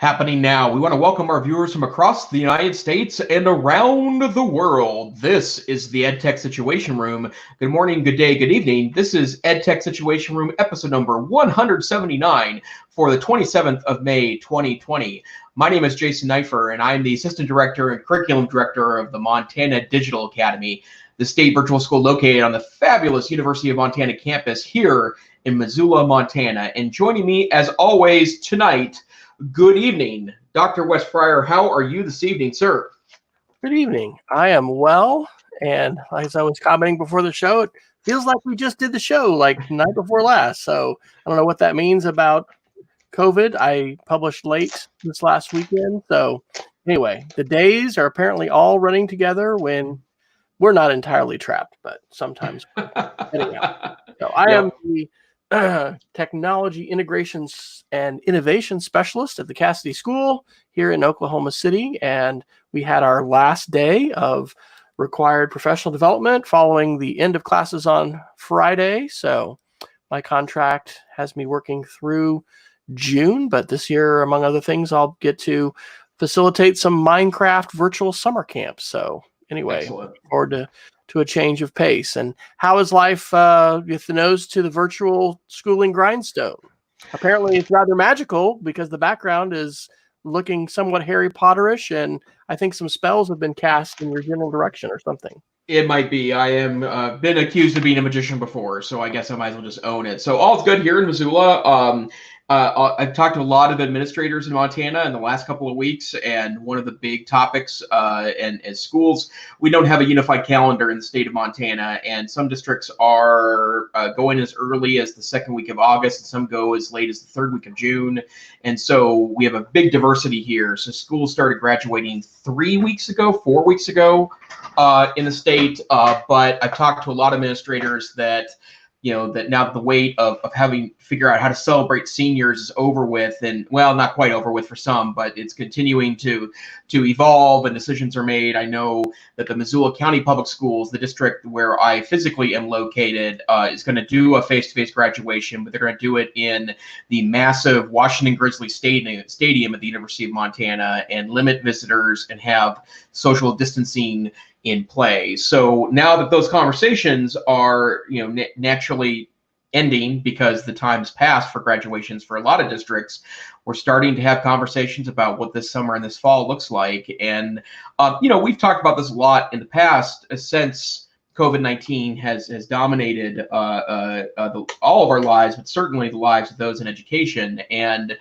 happening now. We want to welcome our viewers from across the United States and around the world. This is the EdTech Situation Room. Good morning, good day, good evening. This is EdTech Situation Room, episode number 179 for the 27th of May, 2020. My name is Jason Neiffer, and I'm the Assistant Director and Curriculum Director of the Montana Digital Academy, the state virtual school located on the fabulous University of Montana campus here in Missoula, Montana. And joining me, as always, tonight, good evening, Dr. Wesley Fryer. How are you this evening, sir? Good evening. I am well, and as I was commenting before the show, it feels like we just did the show like the night before last. So I don't know what that means about COVID. I published late this last weekend. So anyway, the days are apparently all running together when we're not entirely trapped, but sometimes we're getting out. So I am the Technology Integrations and Innovation Specialist at the Cassidy School here in Oklahoma City. And we had our last day of required professional development following the end of classes on Friday. So my contract has me working through June, but this year, among other things, I'll get to facilitate some Minecraft virtual summer camps. So anyway, looking forward to a change of pace. And how is life with the nose to the virtual schooling grindstone? Apparently it's rather magical because the background is looking somewhat Harry Potterish, and I think some spells have been cast in your general direction or something. It might be. I am been accused of being a magician before, so I guess I might as well just own it. So all's good here in Missoula. I've talked to a lot of administrators in Montana in the last couple of weeks, and one of the big topics and as schools, we don't have a unified calendar in the state of Montana, and some districts are going as early as the second week of August, and some go as late as the third week of June. And so we have a big diversity here. So schools started graduating 4 weeks ago in the state, but I've talked to a lot of administrators that that now the weight of having to figure out how to celebrate seniors is over with, and well, not quite over with for some, but it's continuing to evolve and decisions are made. I know that the Missoula County Public Schools, the district where I physically am located, is going to do a face-to-face graduation, but they're going to do it in the massive Washington Grizzly Stadium at the University of Montana and limit visitors and have social distancing in play. So now that those conversations are, naturally ending because the time's passed for graduations for a lot of districts, we're starting to have conversations about what this summer and this fall looks like. And, we've talked about this a lot in the past since COVID-19 has dominated all of our lives, but certainly the lives of those in education. And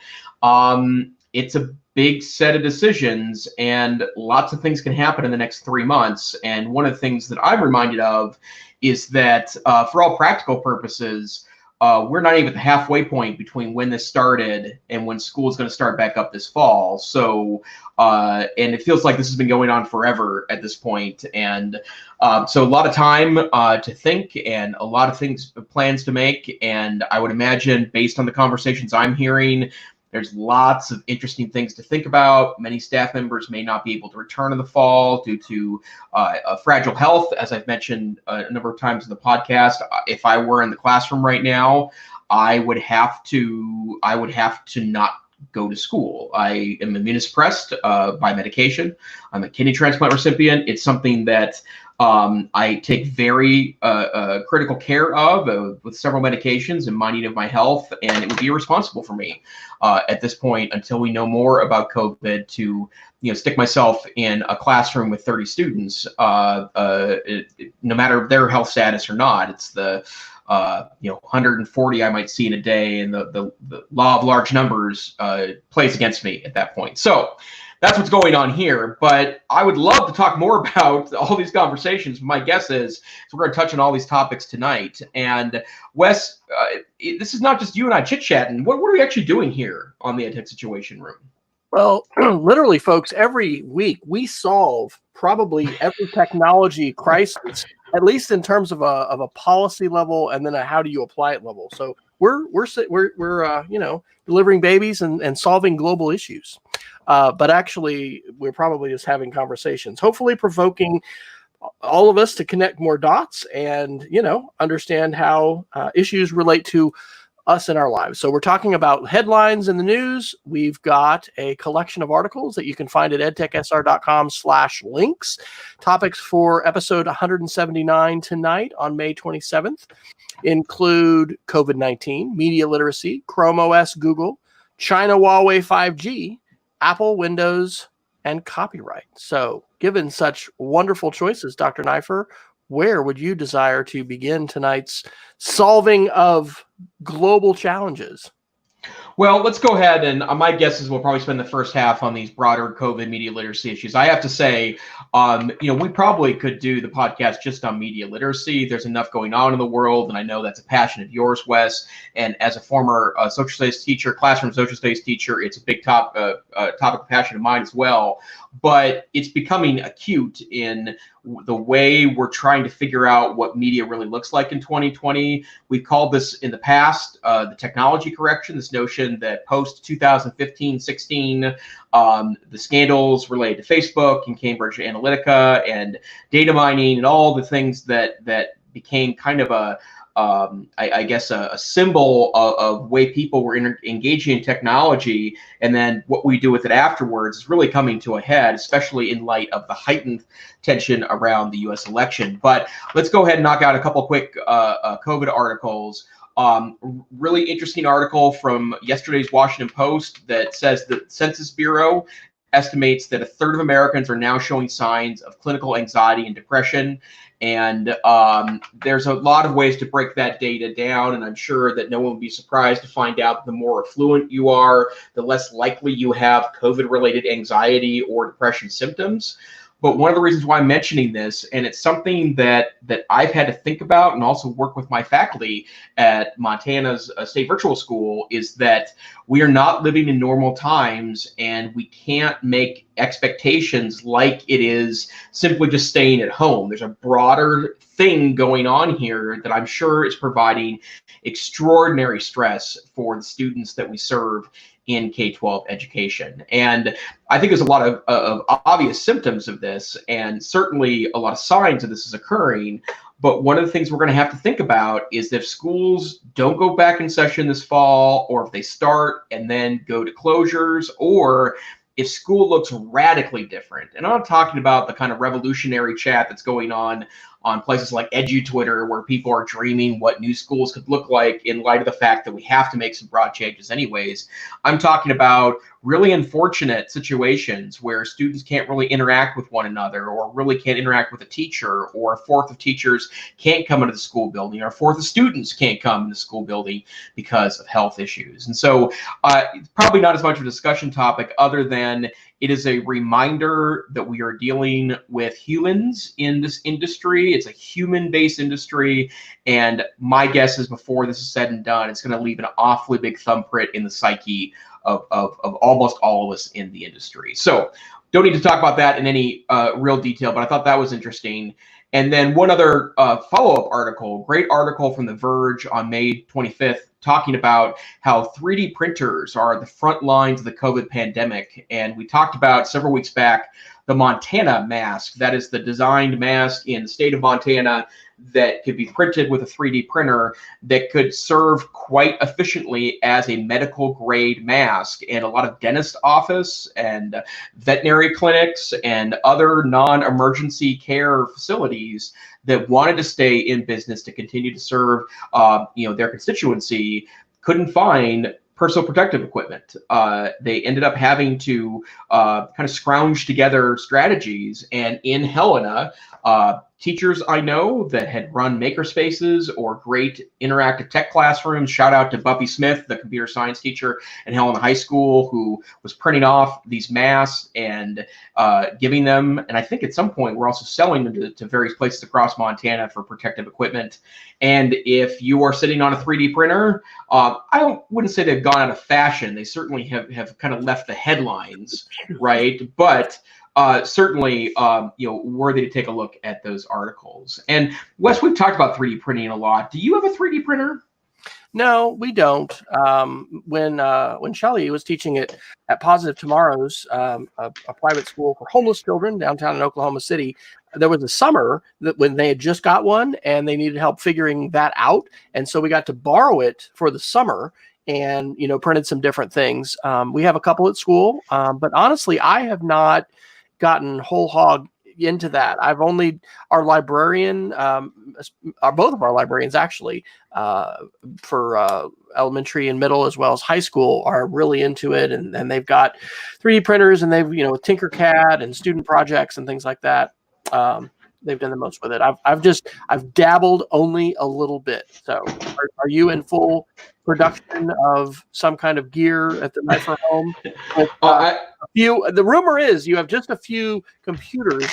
it's a big set of decisions, and lots of things can happen in the next 3 months. And one of the things that I'm reminded of is that for all practical purposes, we're not even at the halfway point between when this started and when school is going to start back up this fall. So, and it feels like this has been going on forever at this point. And so a lot of time to think and a lot of plans to make. And I would imagine, based on the conversations I'm hearing, there's lots of interesting things to think about. Many staff members may not be able to return in the fall due to fragile health, as I've mentioned a number of times in the podcast. If I were in the classroom right now, I would have to not go to school. I am immunosuppressed by medication. I'm a kidney transplant recipient. It's something that I take very critical care of with several medications and minding of my health, and it would be irresponsible for me at this point, until we know more about COVID, to stick myself in a classroom with 30 students, no matter their health status or not. It's the 140 I might see in a day, and the law of large numbers plays against me at that point. So that's what's going on here. But I would love to talk more about all these conversations. My guess is we're going to touch on all these topics tonight. And Wes, this is not just you and I chit-chatting. What are we actually doing here on the EdTech Situation Room? Well, literally, folks, every week we solve probably every technology crisis, at least in terms of a policy level, and then a how do you apply it level. So we're delivering babies and solving global issues. But actually, we're probably just having conversations, hopefully provoking all of us to connect more dots and, understand how issues relate to us in our lives. So we're talking about headlines in the news. We've got a collection of articles that you can find at edtechsr.com/links. Topics for episode 179 tonight on May 27th include COVID-19, media literacy, Chrome OS, Google, China Huawei 5G, Apple, Windows, and copyright. So given such wonderful choices, Dr. Neiffer, where would you desire to begin tonight's solving of global challenges? Well, let's go ahead, and my guess is we'll probably spend the first half on these broader COVID media literacy issues. I have to say, we probably could do the podcast just on media literacy. There's enough going on in the world, and I know that's a passion of yours, Wes. And as a former social studies teacher, classroom social studies teacher, it's a big topic of passion of mine as well. But it's becoming acute in the way we're trying to figure out what media really looks like in 2020. We've called this in the past the technology correction, this notion that post 2015-16, the scandals related to Facebook and Cambridge Analytica and data mining and all the things that became kind of a symbol of way people were engaging in technology, and then what we do with it afterwards is really coming to a head, especially in light of the heightened tension around the U.S. election. But let's go ahead and knock out a couple quick COVID articles. Really interesting article from yesterday's Washington Post that says the Census Bureau estimates that a third of Americans are now showing signs of clinical anxiety and depression. And there's a lot of ways to break that data down, and I'm sure that no one will be surprised to find out the more affluent you are, the less likely you have COVID-related anxiety or depression symptoms. But one of the reasons why I'm mentioning this, and it's something that I've had to think about and also work with my faculty at Montana's State Virtual School, is that we are not living in normal times, and we can't make expectations like it is simply just staying at home. There's a broader thing going on here that I'm sure is providing extraordinary stress for the students that we serve in K-12 education. And I think there's a lot of obvious symptoms of this, and certainly a lot of signs that this is occurring. But one of the things we're going to have to think about is that if schools don't go back in session this fall, or if they start and then go to closures, or if school looks radically different. And I'm not talking about the kind of revolutionary chat that's going on places like EduTwitter, where people are dreaming what new schools could look like in light of the fact that we have to make some broad changes anyways. I'm talking about really unfortunate situations where students can't really interact with one another, or really can't interact with a teacher, or a fourth of teachers can't come into the school building, or a fourth of students can't come in the school building because of health issues. And so it's probably not as much of a discussion topic, other than it is a reminder that we are dealing with humans in this industry. It's a human-based industry, and my guess is before this is said and done, it's going to leave an awfully big thumbprint in the psyche of almost all of us in the industry. So don't need to talk about that in any real detail, but I thought that was interesting. And then one other follow-up article, great article from The Verge on May 25th, talking about how 3D printers are the front lines of the COVID pandemic. And we talked about several weeks back the Montana mask. That is the designed mask in the state of Montana that could be printed with a 3D printer that could serve quite efficiently as a medical grade mask. And a lot of dentist office and veterinary clinics and other non-emergency care facilities that wanted to stay in business to continue to serve their constituency couldn't find personal protective equipment. They ended up having to kind of scrounge together strategies. And in Helena, teachers I know that had run makerspaces or great interactive tech classrooms, shout out to Buffy Smith, the computer science teacher at Helena High School, who was printing off these masks and giving them. And I think at some point we're also selling them to various places across Montana for protective equipment. And if you are sitting on a 3D printer, I wouldn't say they've gone out of fashion. They certainly have kind of left the headlines, right? But certainly, worthy to take a look at those articles. And Wes, we've talked about 3D printing a lot. Do you have a 3D printer? No, we don't. When Shelley was teaching at Positive Tomorrows, a private school for homeless children downtown in Oklahoma City, there was a summer that when they had just got one and they needed help figuring that out. And so we got to borrow it for the summer and, printed some different things. We have a couple at school, but honestly, I have not gotten whole hog into that. Our librarian, both of our librarians actually, for elementary and middle as well as high school, are really into it, and they've got 3D printers, and they've Tinkercad and student projects and things like that. They've done the most with it. I've dabbled only a little bit. So are you in full production of some kind of gear at the Neiffer home? With, the rumor is you have just a few computers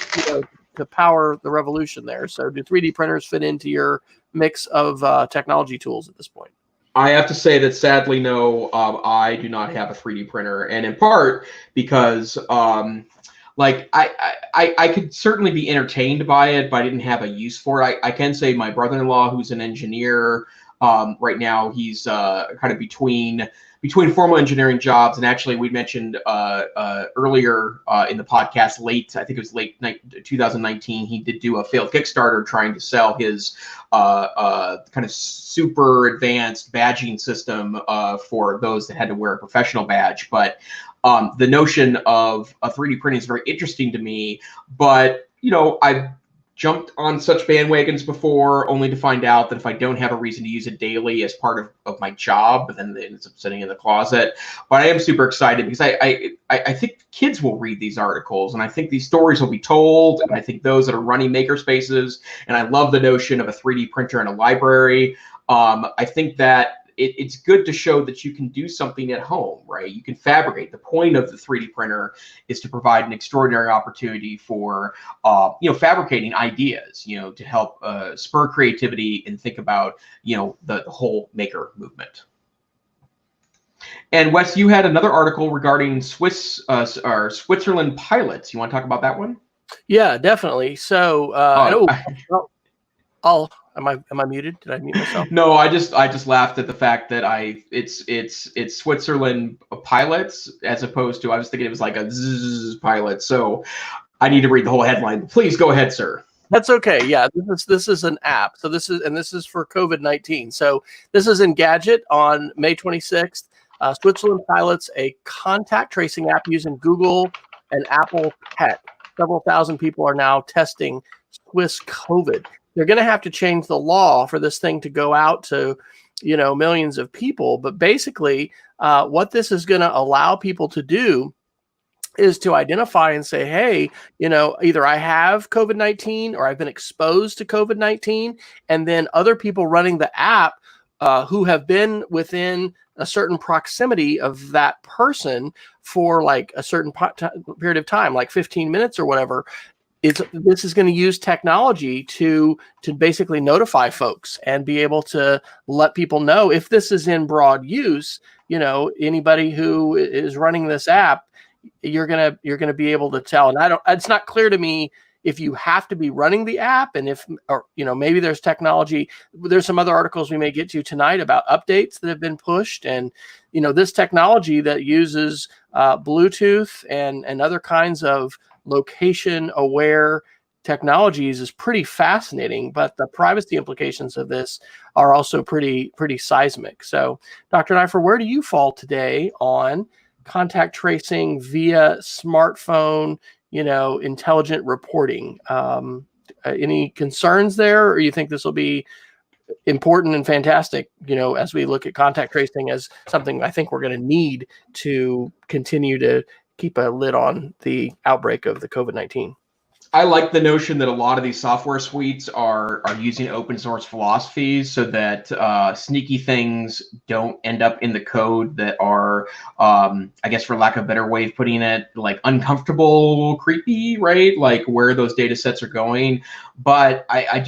to power the revolution there. So do 3D printers fit into your mix of technology tools at this point? I have to say that sadly, no, I do not have a 3D printer, and in part because I could certainly be entertained by it, but I didn't have a use for it. I can say my brother-in-law, who's an engineer, right now he's kind of between formal engineering jobs, and actually we mentioned earlier in the podcast, I think it was late 2019, he did do a failed Kickstarter trying to sell his kind of super advanced badging system for those that had to wear a professional badge. But the notion of a 3D printing is very interesting to me, but I've jumped on such bandwagons before, only to find out that if I don't have a reason to use it daily as part of my job, then it ends up sitting in the closet. But I am super excited because I think kids will read these articles, and I think these stories will be told, and I think those that are running maker spaces, and I love the notion of a 3D printer in a library. I think that it's good to show that you can do something at home, right? You can fabricate. The point of the 3D printer is to provide an extraordinary opportunity for, fabricating ideas, to help spur creativity and think about, the whole maker movement. And Wes, you had another article regarding Switzerland pilots. You want to talk about that one? Yeah, definitely. So, Am I muted? Did I mute myself? No, I just laughed at the fact that it's Switzerland pilots as opposed to, I was thinking it was like a zzz pilot. So I need to read the whole headline. Please go ahead, sir. That's okay. Yeah, this is an app. So this is for COVID-19. So this is in Gadget on May 26th. Switzerland pilots a contact tracing app using Google and Apple Pet. Several thousand people are now testing Swiss COVID. They're going to have to change the law for this thing to go out to, millions of people. But basically, what this is going to allow people to do is to identify and say, hey, either I have COVID-19 or I've been exposed to COVID-19, and then other people running the app who have been within a certain proximity of that person for like a certain period of time, like 15 minutes or whatever. This is going to use technology to basically notify folks and be able to let people know if this is in broad use. Anybody who is running this app, you're gonna be able to tell. And it's not clear to me if you have to be running the app, and maybe there's technology. There's some other articles we may get to tonight about updates that have been pushed, and this technology that uses Bluetooth and other kinds of location aware technologies is pretty fascinating, but the privacy implications of this are also pretty seismic. So Dr. Neiffer, where do you fall today on contact tracing via smartphone, intelligent reporting? Any concerns there, or you think this will be important and fantastic, as we look at contact tracing as something I think we're going to need to continue to keep a lid on the outbreak of the COVID-19? I like the notion that a lot of these software suites are using open source philosophies so that sneaky things don't end up in the code that are, I guess for lack of a better way of putting it, like uncomfortable, creepy, right? Like where those data sets are going. But I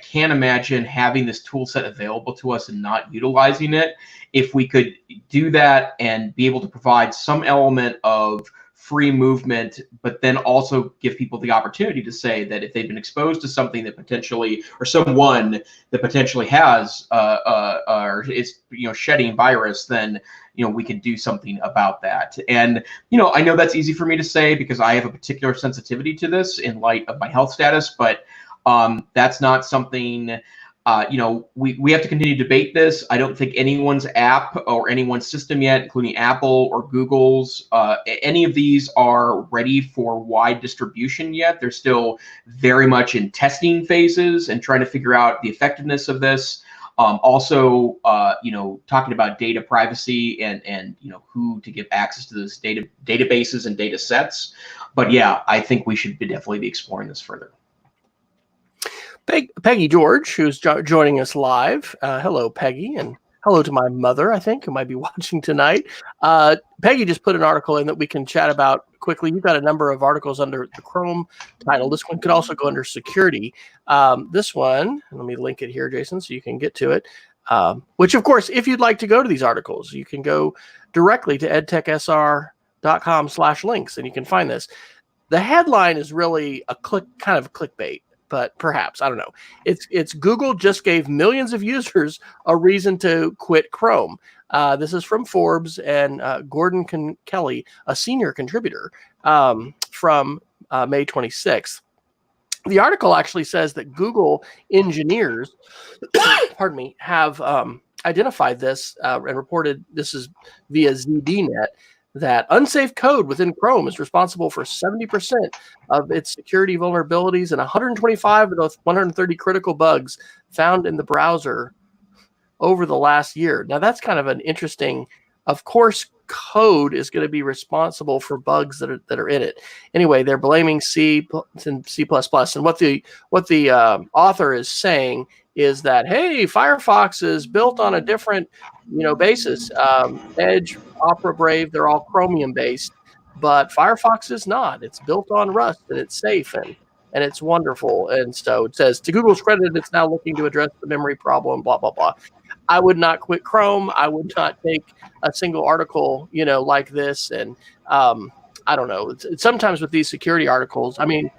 can't imagine having this tool set available to us and not utilizing it. If we could do that and be able to provide some element of free movement, but then also give people the opportunity to say that if they've been exposed to something that potentially, or someone that potentially has or is shedding virus, then we can do something about that. And I know that's easy for me to say because I have a particular sensitivity to this in light of my health status, but that's not something. We have to continue to debate this. I don't think anyone's app or anyone's system yet, including Apple or Google's, any of these are ready for wide distribution yet. They're still very much in testing phases and trying to figure out the effectiveness of this. Also, talking about data privacy and who to give access to those databases and data sets. But yeah, I think we should definitely be exploring this further. Peggy George, who's joining us live. Hello, Peggy, and hello to my mother, I think, who might be watching tonight. Peggy just put an article in that we can chat about quickly. You've got a number of articles under the Chrome title. This one could also go under security. This one, let me link it here, Jason, so you can get to it. Which, of course, if you'd like to go to these articles, you can go directly to edtechsr.com/links, and you can find this. The headline is really kind of clickbait. But perhaps, I don't know. It's Google just gave millions of users a reason to quit Chrome. This is from Forbes and Gordon Kelly, a senior contributor from May 26th. The article actually says that Google engineers, pardon me, have identified this and reported, this is via ZDNet, that unsafe code within Chrome is responsible for 70% of its security vulnerabilities and 125 of those 130 critical bugs found in the browser over the last year. Now, that's kind of an interesting, of course, code is going to be responsible for bugs that are in it. Anyway, they're blaming C and C++. And what the author is saying is that, hey, Firefox is built on a different basis. Edge, Opera, Brave, they're all Chromium based, but Firefox is not. It's built on Rust and it's safe and it's wonderful. And so it says, to Google's credit, it's now looking to address the memory problem, blah, blah, blah. I would not quit Chrome. I would not take a single article, like this. And I don't know. Sometimes with these security articles, I mean,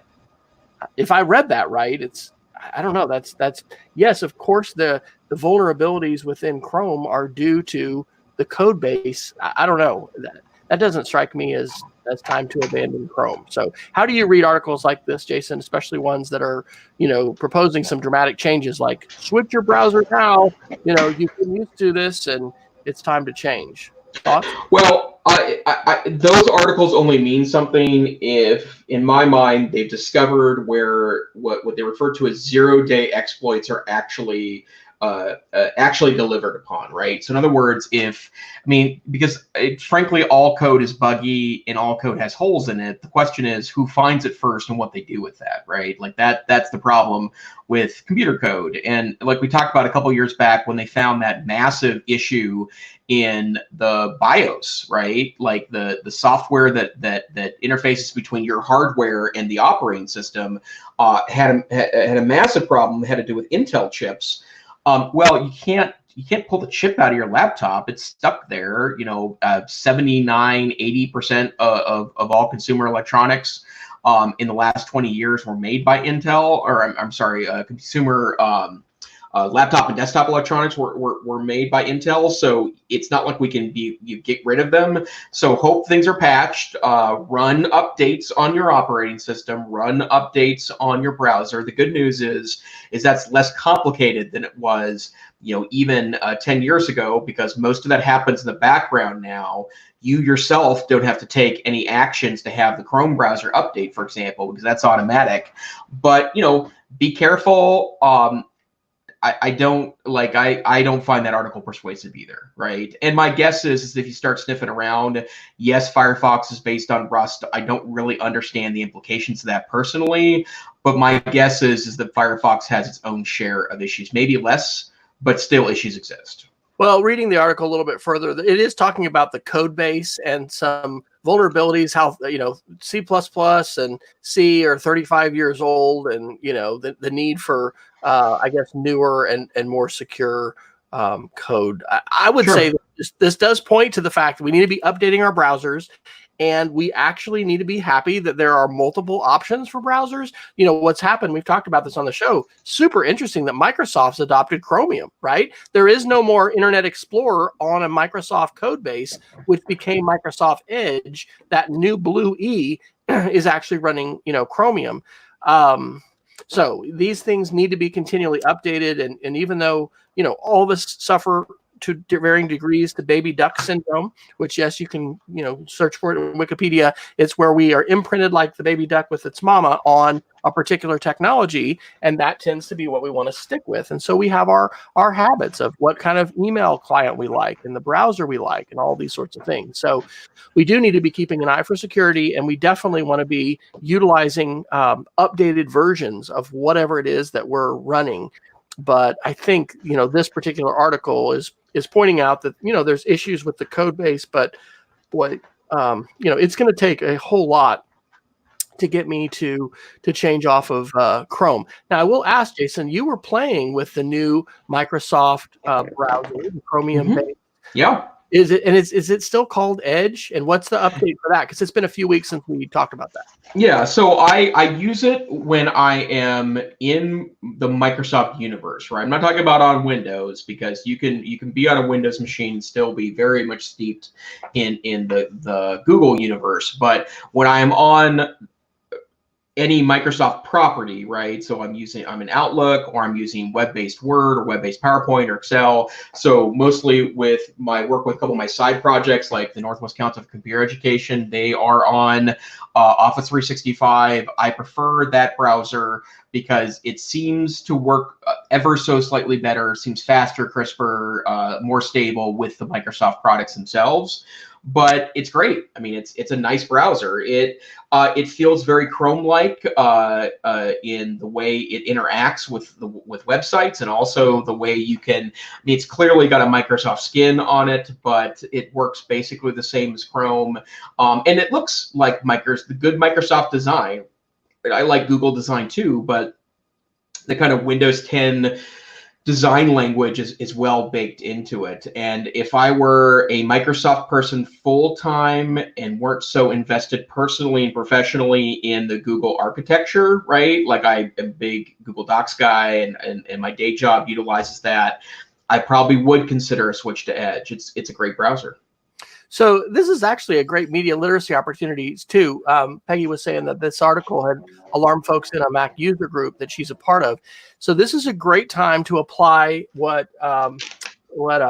if I read that right, I don't know. That's yes, of course, the vulnerabilities within Chrome are due to the code base. I don't know. That doesn't strike me as time to abandon Chrome. So how do you read articles like this, Jason, especially ones that are, proposing some dramatic changes like switch your browser now, you've been used to this and it's time to change? Thoughts? Well, those articles only mean something if, in my mind, they've discovered where what they refer to as zero-day exploits are actually delivered upon, right? So in other words, because frankly, all code is buggy and all code has holes in it. The question is who finds it first and what they do with that, right? Like that's the problem with computer code. And like we talked about a couple years back when they found that massive issue in the BIOS, right? Like the software that interfaces between your hardware and the operating system had a massive problem. It had to do with Intel chips. Well, you can't pull the chip out of your laptop. It's stuck there. 79-80% of all consumer electronics in the last 20 years were made by Intel, or I'm sorry, consumer laptop and desktop electronics were made by Intel. So it's not like we can get rid of them. So hope things are patched. Run updates on your operating system. Run updates on your browser. The good news is that's less complicated than it was, even 10 years ago, because most of that happens in the background now. You yourself don't have to take any actions to have the Chrome browser update, for example, because that's automatic. But be careful. I don't find that article persuasive either, right? And my guess is if you start sniffing around, yes, Firefox is based on Rust. I don't really understand the implications of that personally, but my guess is that Firefox has its own share of issues, maybe less, but still issues exist. Well, reading the article a little bit further, it is talking about the code base and some vulnerabilities, how, C++ and C are 35 years old and, the need for, I guess, newer and more secure code. I would say that this does point to the fact that we need to be updating our browsers. And we actually need to be happy that there are multiple options for browsers. What's happened, we've talked about this on the show, super interesting that Microsoft's adopted Chromium, right? There is no more Internet Explorer on a Microsoft code base, which became Microsoft Edge. That new blue E is actually running, Chromium. So these things need to be continually updated. And even though, all of us suffer to varying degrees the baby duck syndrome, which, yes, you can, search for it in Wikipedia. It's where we are imprinted like the baby duck with its mama on a particular technology, and that tends to be what we want to stick with. And so we have our habits of what kind of email client we like and the browser we like and all these sorts of things. So we do need to be keeping an eye for security, and we definitely want to be utilizing updated versions of whatever it is that we're running. But I think, this particular article is pointing out that, there's issues with the code base, but boy, it's going to take a whole lot to get me to change off of Chrome. Now, I will ask, Jason, you were playing with the new Microsoft browser, the Chromium base. Yeah. Is it still called Edge? And what's the update for that? Because it's been a few weeks since we talked about that. Yeah, so I use it when I am in the Microsoft universe, right? I'm not talking about on Windows, because you can be on a Windows machine and still be very much steeped in the Google universe. But when I am on any Microsoft property, right? So I'm in Outlook, or I'm using web-based Word or web-based PowerPoint or Excel. So mostly with my work with a couple of my side projects, like the Northwest Council of Computer Education, they are on Office 365. I prefer that browser because it seems to work ever so slightly better, seems faster, crisper, more stable with the Microsoft products themselves. But it's great. I mean, it's a nice browser. It feels very Chrome-like in the way it interacts with websites, and also the way you can. I mean, it's clearly got a Microsoft skin on it, but it works basically the same as Chrome, and it looks like the good Microsoft design. I like Google design too, but the kind of Windows 10 design language is well baked into it. And if I were a Microsoft person full time and weren't so invested personally and professionally in the Google architecture, right? Like I am a big Google Docs guy, and my day job utilizes that, I probably would consider a switch to Edge. It's a great browser. So this is actually a great media literacy opportunity too. Peggy was saying that this article had alarmed folks in a Mac user group that she's a part of. So this is a great time to apply what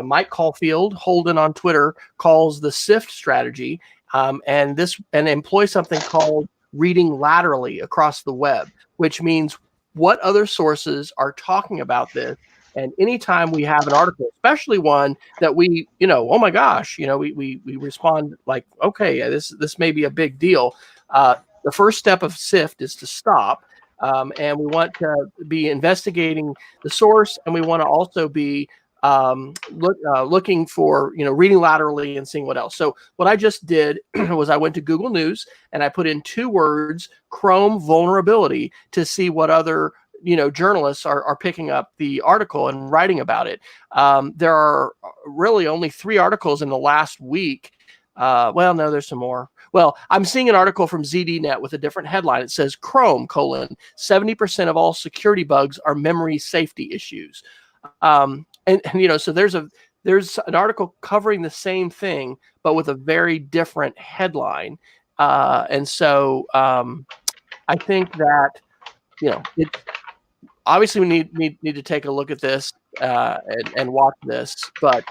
Mike Caulfield, Holden on Twitter, calls the SIFT strategy, and employ something called reading laterally across the web, which means what other sources are talking about this. And anytime we have an article, especially one that we, oh my gosh, we respond like, okay, this may be a big deal. The first step of SIFT is to stop. And we want to be investigating the source, and we want to also be looking for, reading laterally and seeing what else. So what I just did was I went to Google News and I put in 2 words, Chrome vulnerability, to see what other journalists are picking up the article and writing about it. There are really only 3 articles in the last week. Well, no, there's some more. Well, I'm seeing an article from ZDNet with a different headline. It says Chrome, 70% of all security bugs are memory safety issues. So there's an article covering the same thing, but with a very different headline. And so I think that, it's, obviously, we need to take a look at this and watch this, but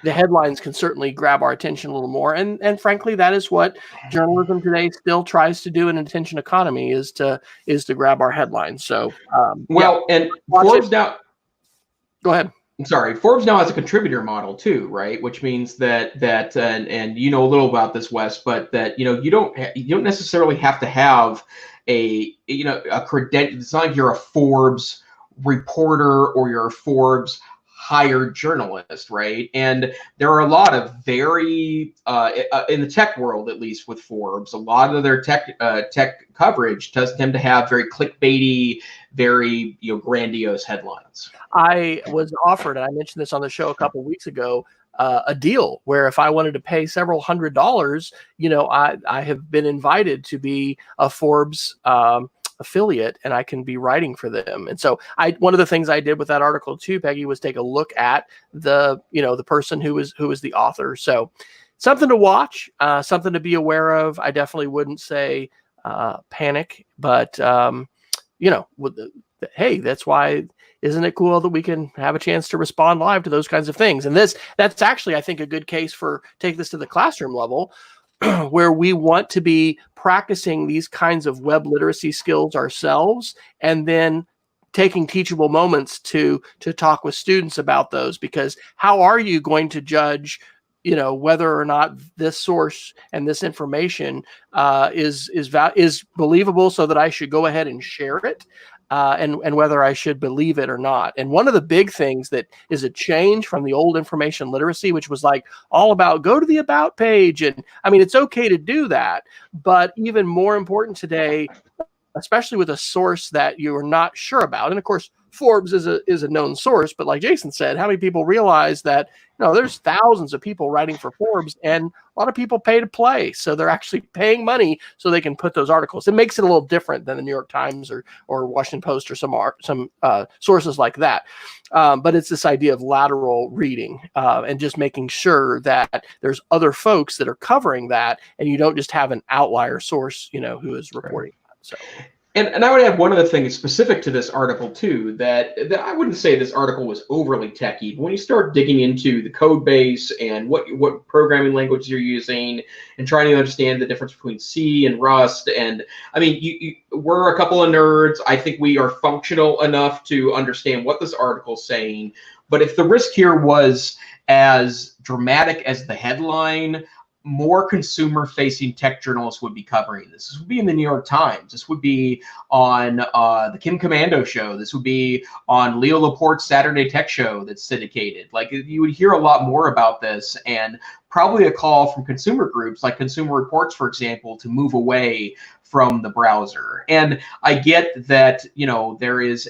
the headlines can certainly grab our attention a little more, and frankly, that is what journalism today still tries to do in an attention economy, is to grab our headlines. So, and Forbes now. Go ahead. I'm sorry. Forbes now has a contributor model too, right? Which means that and you know a little about this, Wes, but that you don't necessarily have to have a credential. It's not like you're a Forbes reporter or you're a Forbes hired journalist, right? And there are a lot of very in the tech world, at least with Forbes, a lot of their tech coverage does tend to have very clickbaity, very grandiose headlines. I was offered, and I mentioned this on the show a couple of weeks ago, a deal where if I wanted to pay several $100s, I have been invited to be a Forbes affiliate, and I can be writing for them. And so one of the things I did with that article too, Peggy, was take a look at the person who was the author. So something to watch, something to be aware of. I definitely wouldn't say panic, but hey, that's why. Isn't it cool that we can have a chance to respond live to those kinds of things? And that's actually, I think, a good case for take this to the classroom level, where we want to be practicing these kinds of web literacy skills ourselves, and then taking teachable moments to talk with students about those. Because how are you going to judge whether or not this source and this information is believable, so that I should go ahead and share it, and whether I should believe it or not. And one of the big things that is a change from the old information literacy, which was like all about go to the about page, and I mean, it's okay to do that, but even more important today, especially with a source that you're not sure about. And of course, Forbes is a known source, but like Jason said, how many people realize that there's thousands of people writing for Forbes, and a lot of people pay to play, so they're actually paying money so they can put those articles. It makes it a little different than the New York Times or Washington Post or some sources like that. But it's this idea of lateral reading, and just making sure that there's other folks that are covering that, and you don't just have an outlier source, who is reporting. So, and I would add one other thing specific to this article too, that I wouldn't say this article was overly techy. But when you start digging into the code base and what programming language you're using, and trying to understand the difference between C and Rust, and I mean, we're a couple of nerds. I think we are functional enough to understand what this article's saying. But if the risk here was as dramatic as the headline, more consumer-facing tech journalists would be covering this. This would be in the New York Times. This would be on the Kim Commando show. This would be on Leo Laporte's Saturday Tech Show that's syndicated. Like, you would hear a lot more about this, and probably a call from consumer groups like Consumer Reports, for example, to move away from the browser. And I get that, there is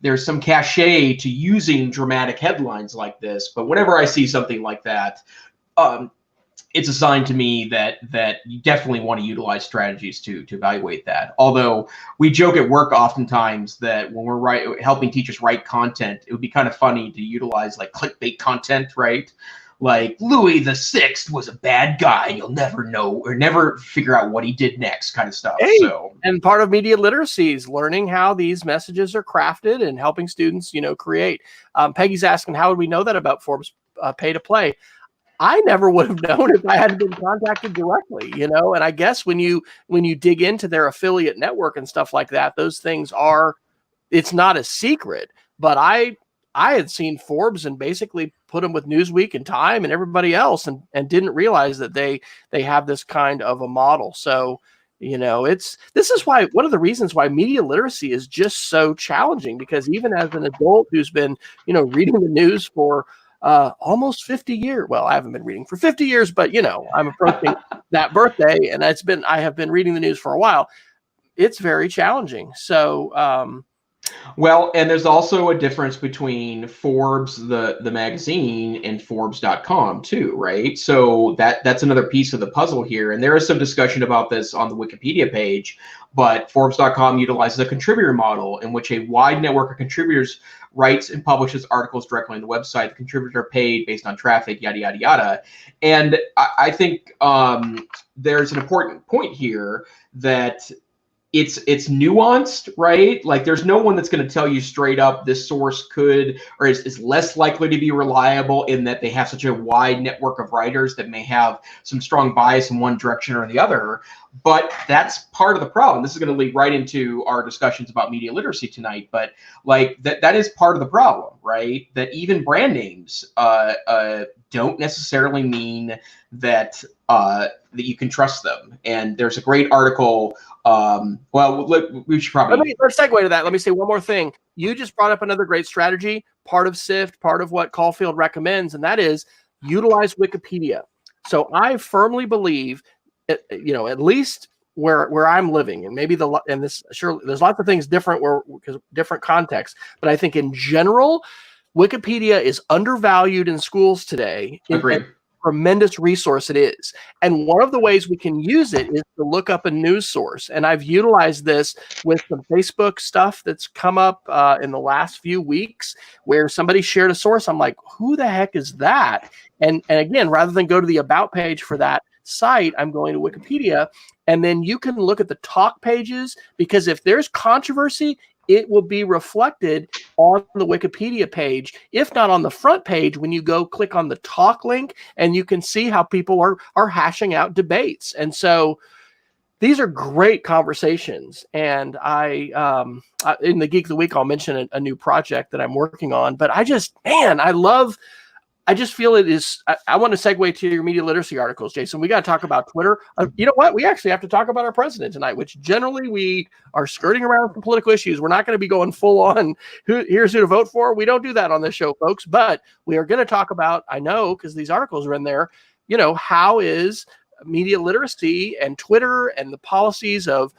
there's some cachet to using dramatic headlines like this, but whenever I see something like that, it's a sign to me that you definitely want to utilize strategies to evaluate that. Although we joke at work oftentimes that when we're helping teachers write content, it would be kind of funny to utilize like clickbait content, right? Like Louis the Sixth was a bad guy. You'll never know or never figure out what he did next, kind of stuff. Hey, so, and part of media literacy is learning how these messages are crafted and helping students, create. Peggy's asking, how would we know that about Forbes pay to play? I never would have known if I hadn't been contacted directly, And I guess when you dig into their affiliate network and stuff like that, those things it's not a secret. But I had seen Forbes and basically put them with Newsweek and Time and everybody else, and didn't realize that they have this kind of a model. So, this is why one of the reasons why media literacy is just so challenging, because even as an adult who's been, reading the news for almost 50 years. Well, I haven't been reading for 50 years, but I'm approaching that birthday, and I have been reading the news for a while. It's very challenging. So, well, and there's also a difference between Forbes, the magazine, and Forbes.com too, right? So that's another piece of the puzzle here. And there is some discussion about this on the Wikipedia page, but Forbes.com utilizes a contributor model in which a wide network of contributors writes and publishes articles directly on the website. The contributors are paid based on traffic, yada, yada, yada. And I think there's an important point here that it's nuanced, right? Like, there's no one that's going to tell you straight up this source could or is less likely to be reliable in that they have such a wide network of writers that may have some strong bias in one direction or the other. But that's part of the problem. This is going to lead right into our discussions about media literacy tonight. But like that is part of the problem, right? That even brand names don't necessarily mean that that you can trust them. And there's a great article. We should probably let's segue to that. Let me say one more thing. You just brought up another great strategy, part of SIFT, part of what Caulfield recommends, and that is utilize Wikipedia. So I firmly believe, at least where I'm living, and maybe there's lots of things different because different contexts, but I think in general, Wikipedia is undervalued in schools today. Agreed. Tremendous resource it is. And one of the ways we can use it is to look up a news source. And I've utilized this with some Facebook stuff that's come up in the last few weeks where somebody shared a source. I'm like, who the heck is that? And again, rather than go to the about page for that site, I'm going to Wikipedia. And then you can look at the talk pages, because if there's controversy, it will be reflected on the Wikipedia page, if not on the front page, when you go click on the talk link, and you can see how people are hashing out debates. And so these are great conversations. And I in the Geek of the Week, I'll mention a new project that I'm working on. But I just feel it is. I want to segue to your media literacy articles, Jason. We got to talk about Twitter. You know what? We actually have to talk about our president tonight, which generally we are skirting around some political issues. We're not going to be going full on. Here's who to vote for. We don't do that on this show, folks. But we are going to talk about. I know, because these articles are in there. How is media literacy and Twitter and the policies of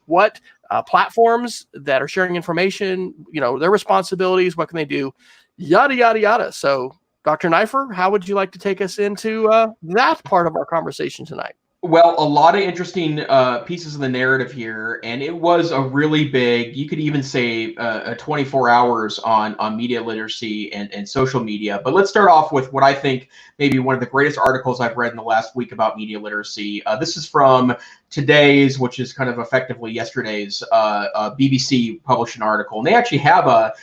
what platforms that are sharing information, their responsibilities, what can they do? Yada, yada, yada. So, Dr. Neiffer, how would you like to take us into that part of our conversation tonight? Well, a lot of interesting pieces of the narrative here, and it was a really big, you could even say 24 hours on media literacy and social media. But let's start off with what I think maybe one of the greatest articles I've read in the last week about media literacy. This is from today's, which is kind of effectively yesterday's, BBC published an article. And they actually have a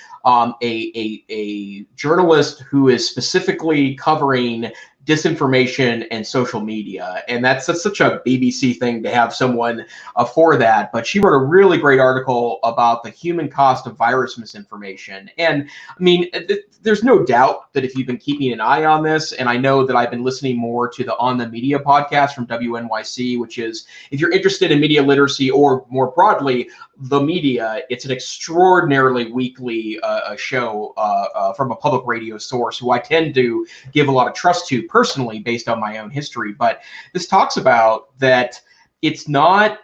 journalist who is specifically covering disinformation and social media, and that's such a BBC thing to have someone for that. But she wrote a really great article about the human cost of virus misinformation. And I mean, there's no doubt that if you've been keeping an eye on this, and I know that I've been listening more to the On the Media podcast from WNYC, which is, if you're interested in media literacy or more broadly the media, it's an extraordinarily weekly show from a public radio source who I tend to give a lot of trust to personally based on my own history. But this talks about that this is not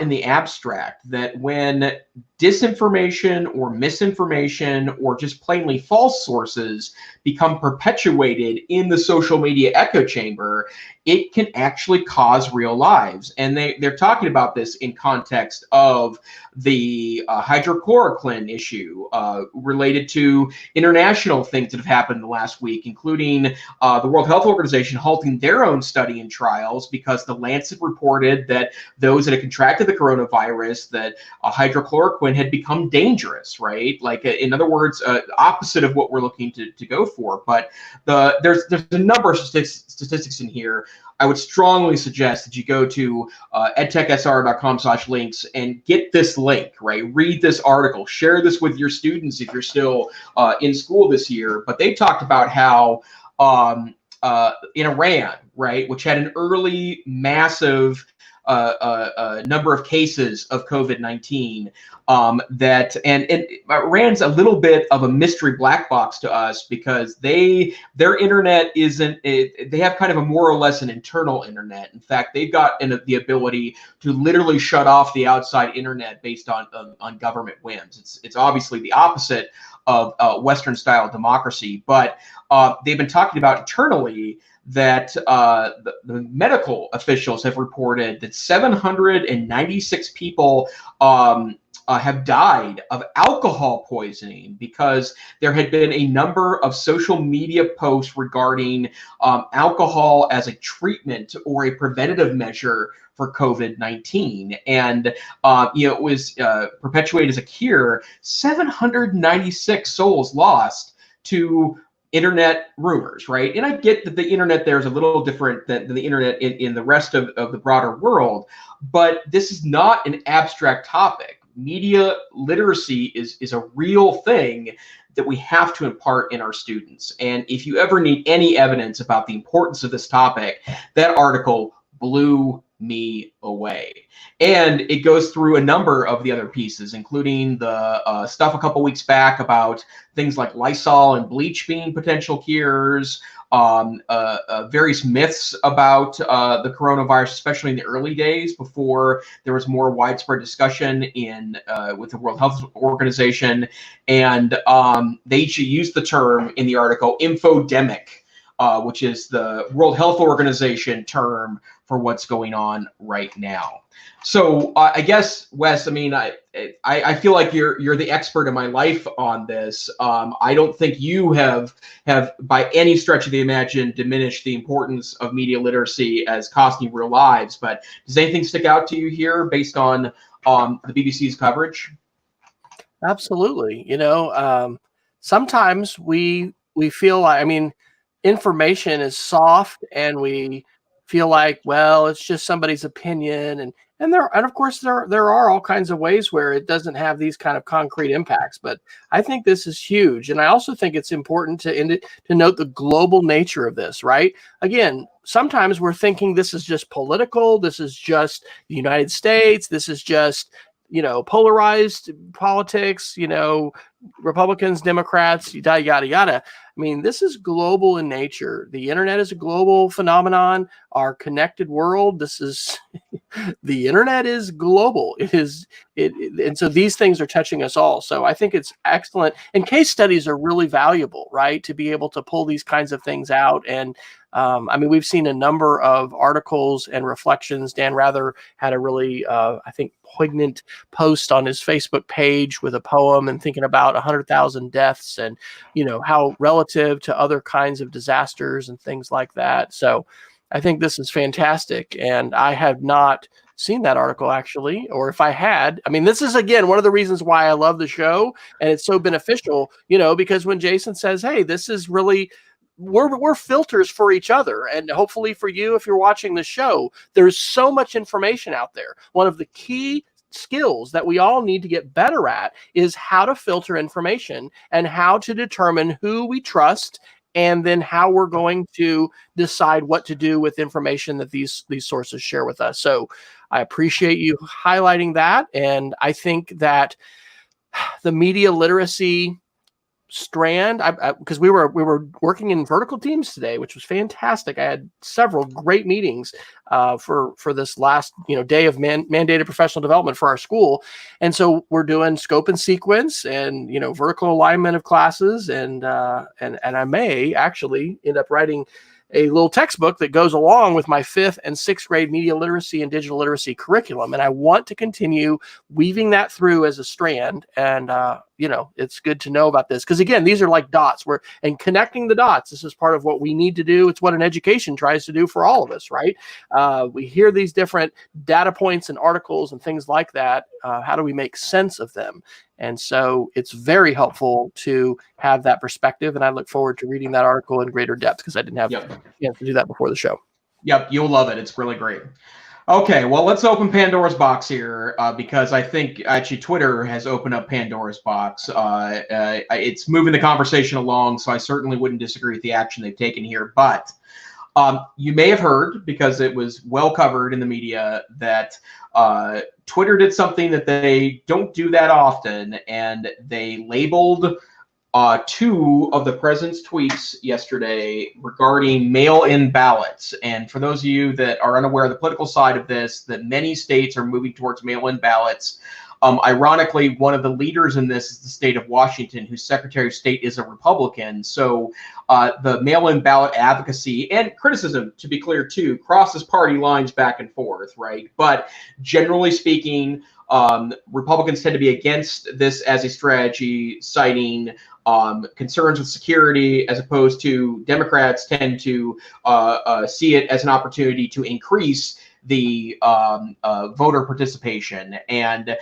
in the abstract, that when disinformation or misinformation or just plainly false sources become perpetuated in the social media echo chamber, it can actually cause real lives. And they're talking about this in context of the hydrochloroquine issue related to international things that have happened in the last week, including the World Health Organization halting their own study and trials because the Lancet reported that those that had contracted the coronavirus, that hydrochloroquine had become dangerous, right? Like, in other words, opposite of what we're looking to go for. But there's a number of statistics in here. I would strongly suggest that you go to edtechsr.com/links and get this link, right? Read this article, share this with your students if you're still in school this year. But they talked about how in Iran, right, which had an early massive number of cases of COVID-19, and Iran's a little bit of a mystery black box to us because their internet they have kind of a more or less an internal internet. In fact, they've got the ability to literally shut off the outside internet based on government whims. It's obviously the opposite of Western style democracy, but they've been talking about internally that the medical officials have reported that 796 people have died of alcohol poisoning because there had been a number of social media posts regarding alcohol as a treatment or a preventative measure for COVID-19. And it was perpetuated as a cure. 796 souls lost to internet rumors, right? And I get that the internet there is a little different than the internet in the rest of the broader world, but this is not an abstract topic. Media literacy is a real thing that we have to impart in our students. And if you ever need any evidence about the importance of this topic, that article blew me away. And it goes through a number of the other pieces, including the stuff a couple weeks back about things like Lysol and bleach being potential cures, various myths about the coronavirus, especially in the early days before there was more widespread discussion with the World Health Organization. And they used the term in the article infodemic, which is the World Health Organization term for what's going on right now. So I guess, Wes, I mean, I feel like you're the expert in my life on this. I don't think you have by any stretch of the imagination diminished the importance of media literacy as costing real lives. But does anything stick out to you here based on the BBC's coverage? Absolutely. Sometimes we feel like, I mean, information is soft and we feel like, well, it's just somebody's opinion. And of course there are all kinds of ways where it doesn't have these kind of concrete impacts, but I think this is huge. And I also think it's important to note the global nature of this, right? Again, sometimes we're thinking this is just political. This is just the United States. This is just, polarized politics, Republicans, Democrats, yada, yada, yada. I mean, this is global in nature. The internet is a global phenomenon. Our connected world, the internet is global. And so these things are touching us all. So I think it's excellent. And case studies are really valuable, right? To be able to pull these kinds of things out. And I mean, we've seen a number of articles and reflections. Dan Rather had a really, I think, poignant post on his Facebook page with a poem and thinking about 100,000 deaths and, how relative to other kinds of disasters and things like that. So I think this is fantastic. And I have not seen that article actually, or if I had, I mean, this is again one of the reasons why I love the show and it's so beneficial, because when Jason says, hey, this is really, we're filters for each other, and hopefully for you, if you're watching the show, there's so much information out there. One of the key skills that we all need to get better at is how to filter information and how to determine who we trust, and then how we're going to decide what to do with information that these sources share with us. So I appreciate you highlighting that, and I think that the media literacy strand, because we were working in vertical teams today, which was fantastic. I had several great meetings for this last day of mandated professional development for our school, and so we're doing scope and sequence and vertical alignment of classes, and I may actually end up writing a little textbook that goes along with my 5th and 6th grade media literacy and digital literacy curriculum. And I want to continue weaving that through as a strand. And, it's good to know about this because, again, these are like dots and connecting the dots. This is part of what we need to do. It's what an education tries to do for all of us, right? We hear these different data points and articles and things like that. How do we make sense of them? And so it's very helpful to have that perspective. And I look forward to reading that article in greater depth because I didn't have a chance to do that before the show. Yep, you'll love it. It's really great. Okay, well, let's open Pandora's box here because I think actually Twitter has opened up Pandora's box. It's moving the conversation along, so I certainly wouldn't disagree with the action they've taken here. But you may have heard, because it was well covered in the media, that Twitter did something that they don't do that often, and they labeled 2 of the president's tweets yesterday regarding mail-in ballots. And for those of you that are unaware of the political side of this, that many states are moving towards mail-in ballots. Ironically, one of the leaders in this is the state of Washington, whose Secretary of State is a Republican. So the mail-in ballot advocacy and criticism, to be clear, too, crosses party lines back and forth, right? But generally speaking, Republicans tend to be against this as a strategy, citing concerns with security, as opposed to Democrats tend to see it as an opportunity to increase the voter participation. And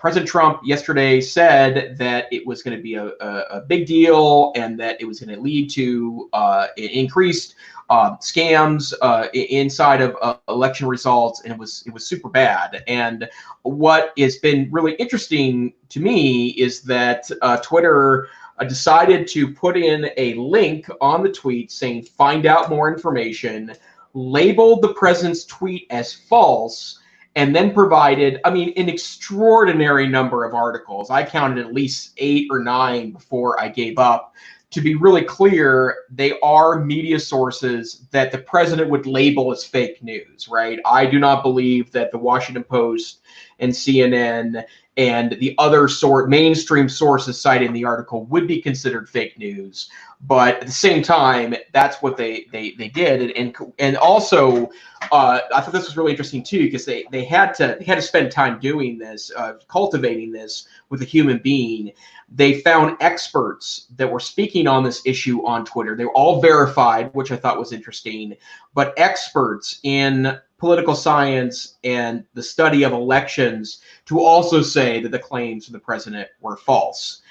President Trump yesterday said that it was going to be a big deal and that it was going to lead to increased scams inside of election results, and it was super bad. And what has been really interesting to me is that Twitter decided to put in a link on the tweet saying, find out more information. labeled the president's tweet as false, and then provided, I mean, an extraordinary number of articles. I counted at least 8 or 9 before I gave up. To be really clear, they are media sources that the president would label as fake news, right? I do not believe that the Washington Post and CNN and the other mainstream sources cited in the article would be considered fake news. But at the same time, that's what they did, and also I thought this was really interesting too, because they had to spend time doing this, cultivating this with a human being. They found experts that were speaking on this issue on Twitter. They were all verified, which I thought was interesting, but experts in political science and the study of elections to also say that the claims of the president were false.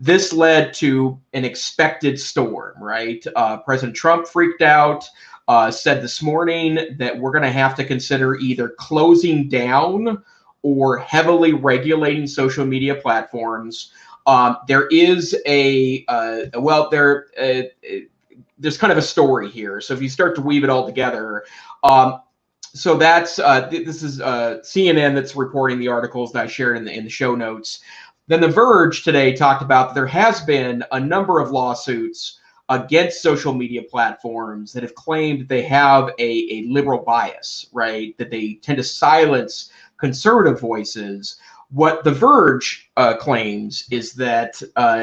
This led to an expected storm, right? President Trump freaked out, said this morning that we're going to have to consider either closing down or heavily regulating social media platforms. There is there's kind of a story here. So if you start to weave it all together, so that's this is CNN that's reporting the articles that I shared in the show notes. Then The Verge today talked about that there has been a number of lawsuits against social media platforms that have claimed that they have a liberal bias, right? That they tend to silence conservative voices. What The Verge claims is that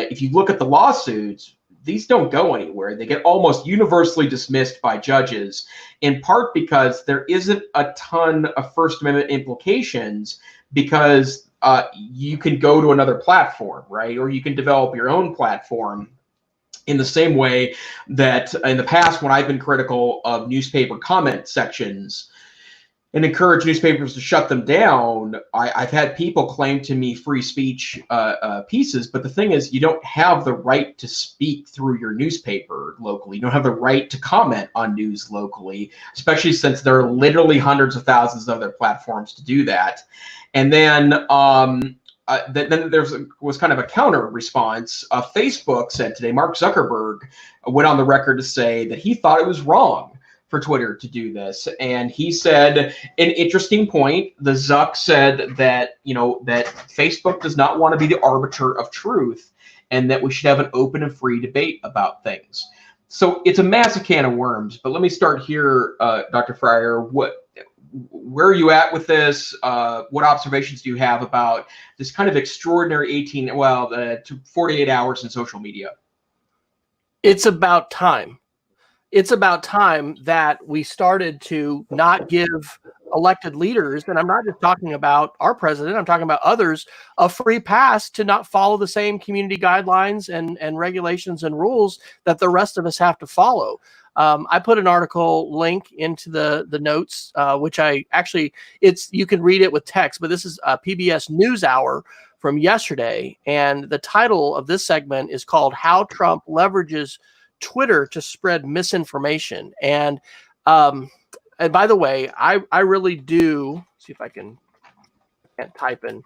if you look at the lawsuits, these don't go anywhere. They get almost universally dismissed by judges, in part because there isn't a ton of First Amendment implications, because you can go to another platform, right? Or you can develop your own platform, in the same way that in the past, when I've been critical of newspaper comment sections and encourage newspapers to shut them down, I've had people claim to me free speech pieces. But the thing is, you don't have the right to speak through your newspaper locally. You don't have the right to comment on news locally, especially since there are literally hundreds of thousands of other platforms to do that. And then then there was kind of a counter response. Facebook said today, Mark Zuckerberg went on the record to say that he thought it was wrong for Twitter to do this. And he said an interesting point. The Zuck said that, that Facebook does not want to be the arbiter of truth, and that we should have an open and free debate about things. So it's a massive can of worms. But let me start here, Dr. Fryer. Where are you at with this? What observations do you have about this kind of extraordinary 48 hours in social media? It's about time. It's about time that we started to not give elected leaders, and I'm not just talking about our president, I'm talking about others, a free pass to not follow the same community guidelines and regulations and rules that the rest of us have to follow. I put an article link into the notes, which you can read it with text, but this is a PBS NewsHour from yesterday. And the title of this segment is called "How Trump Leverages Twitter to Spread Misinformation." And by the way, I really do, see if I can't type and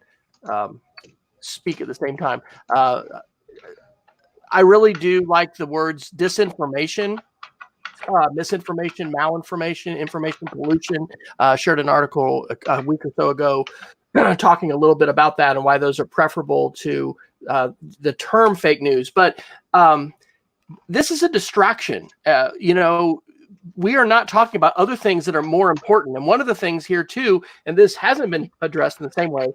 speak at the same time. I really do like the words disinformation, misinformation, malinformation, information pollution. Shared an article a week or so ago talking a little bit about that and why those are preferable to the term fake news. But this is a distraction. We are not talking about other things that are more important. And one of the things here too, and this hasn't been addressed in the same way,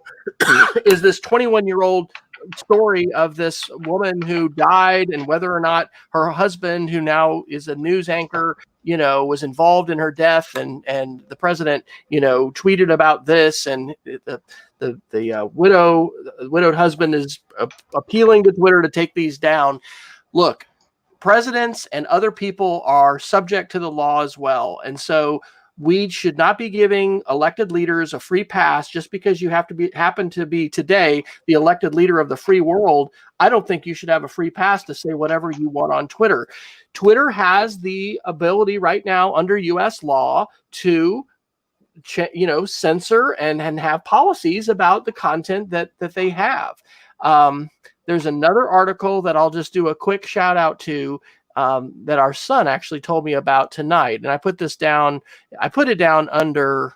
is this 21-year-old story of this woman who died, and whether or not her husband, who now is a news anchor, was involved in her death, and the president, tweeted about this, and the widowed husband is appealing to Twitter to take these down. Look, presidents and other people are subject to the law as well, and so we should not be giving elected leaders a free pass just because you happen to be today the elected leader of the free world. I don't think you should have a free pass to say whatever you want on Twitter. Twitter has the ability right now under U.S. law to censor and have policies about the content that they have. There's another article that I'll just do a quick shout out to. that our son actually told me about tonight. And I put it down under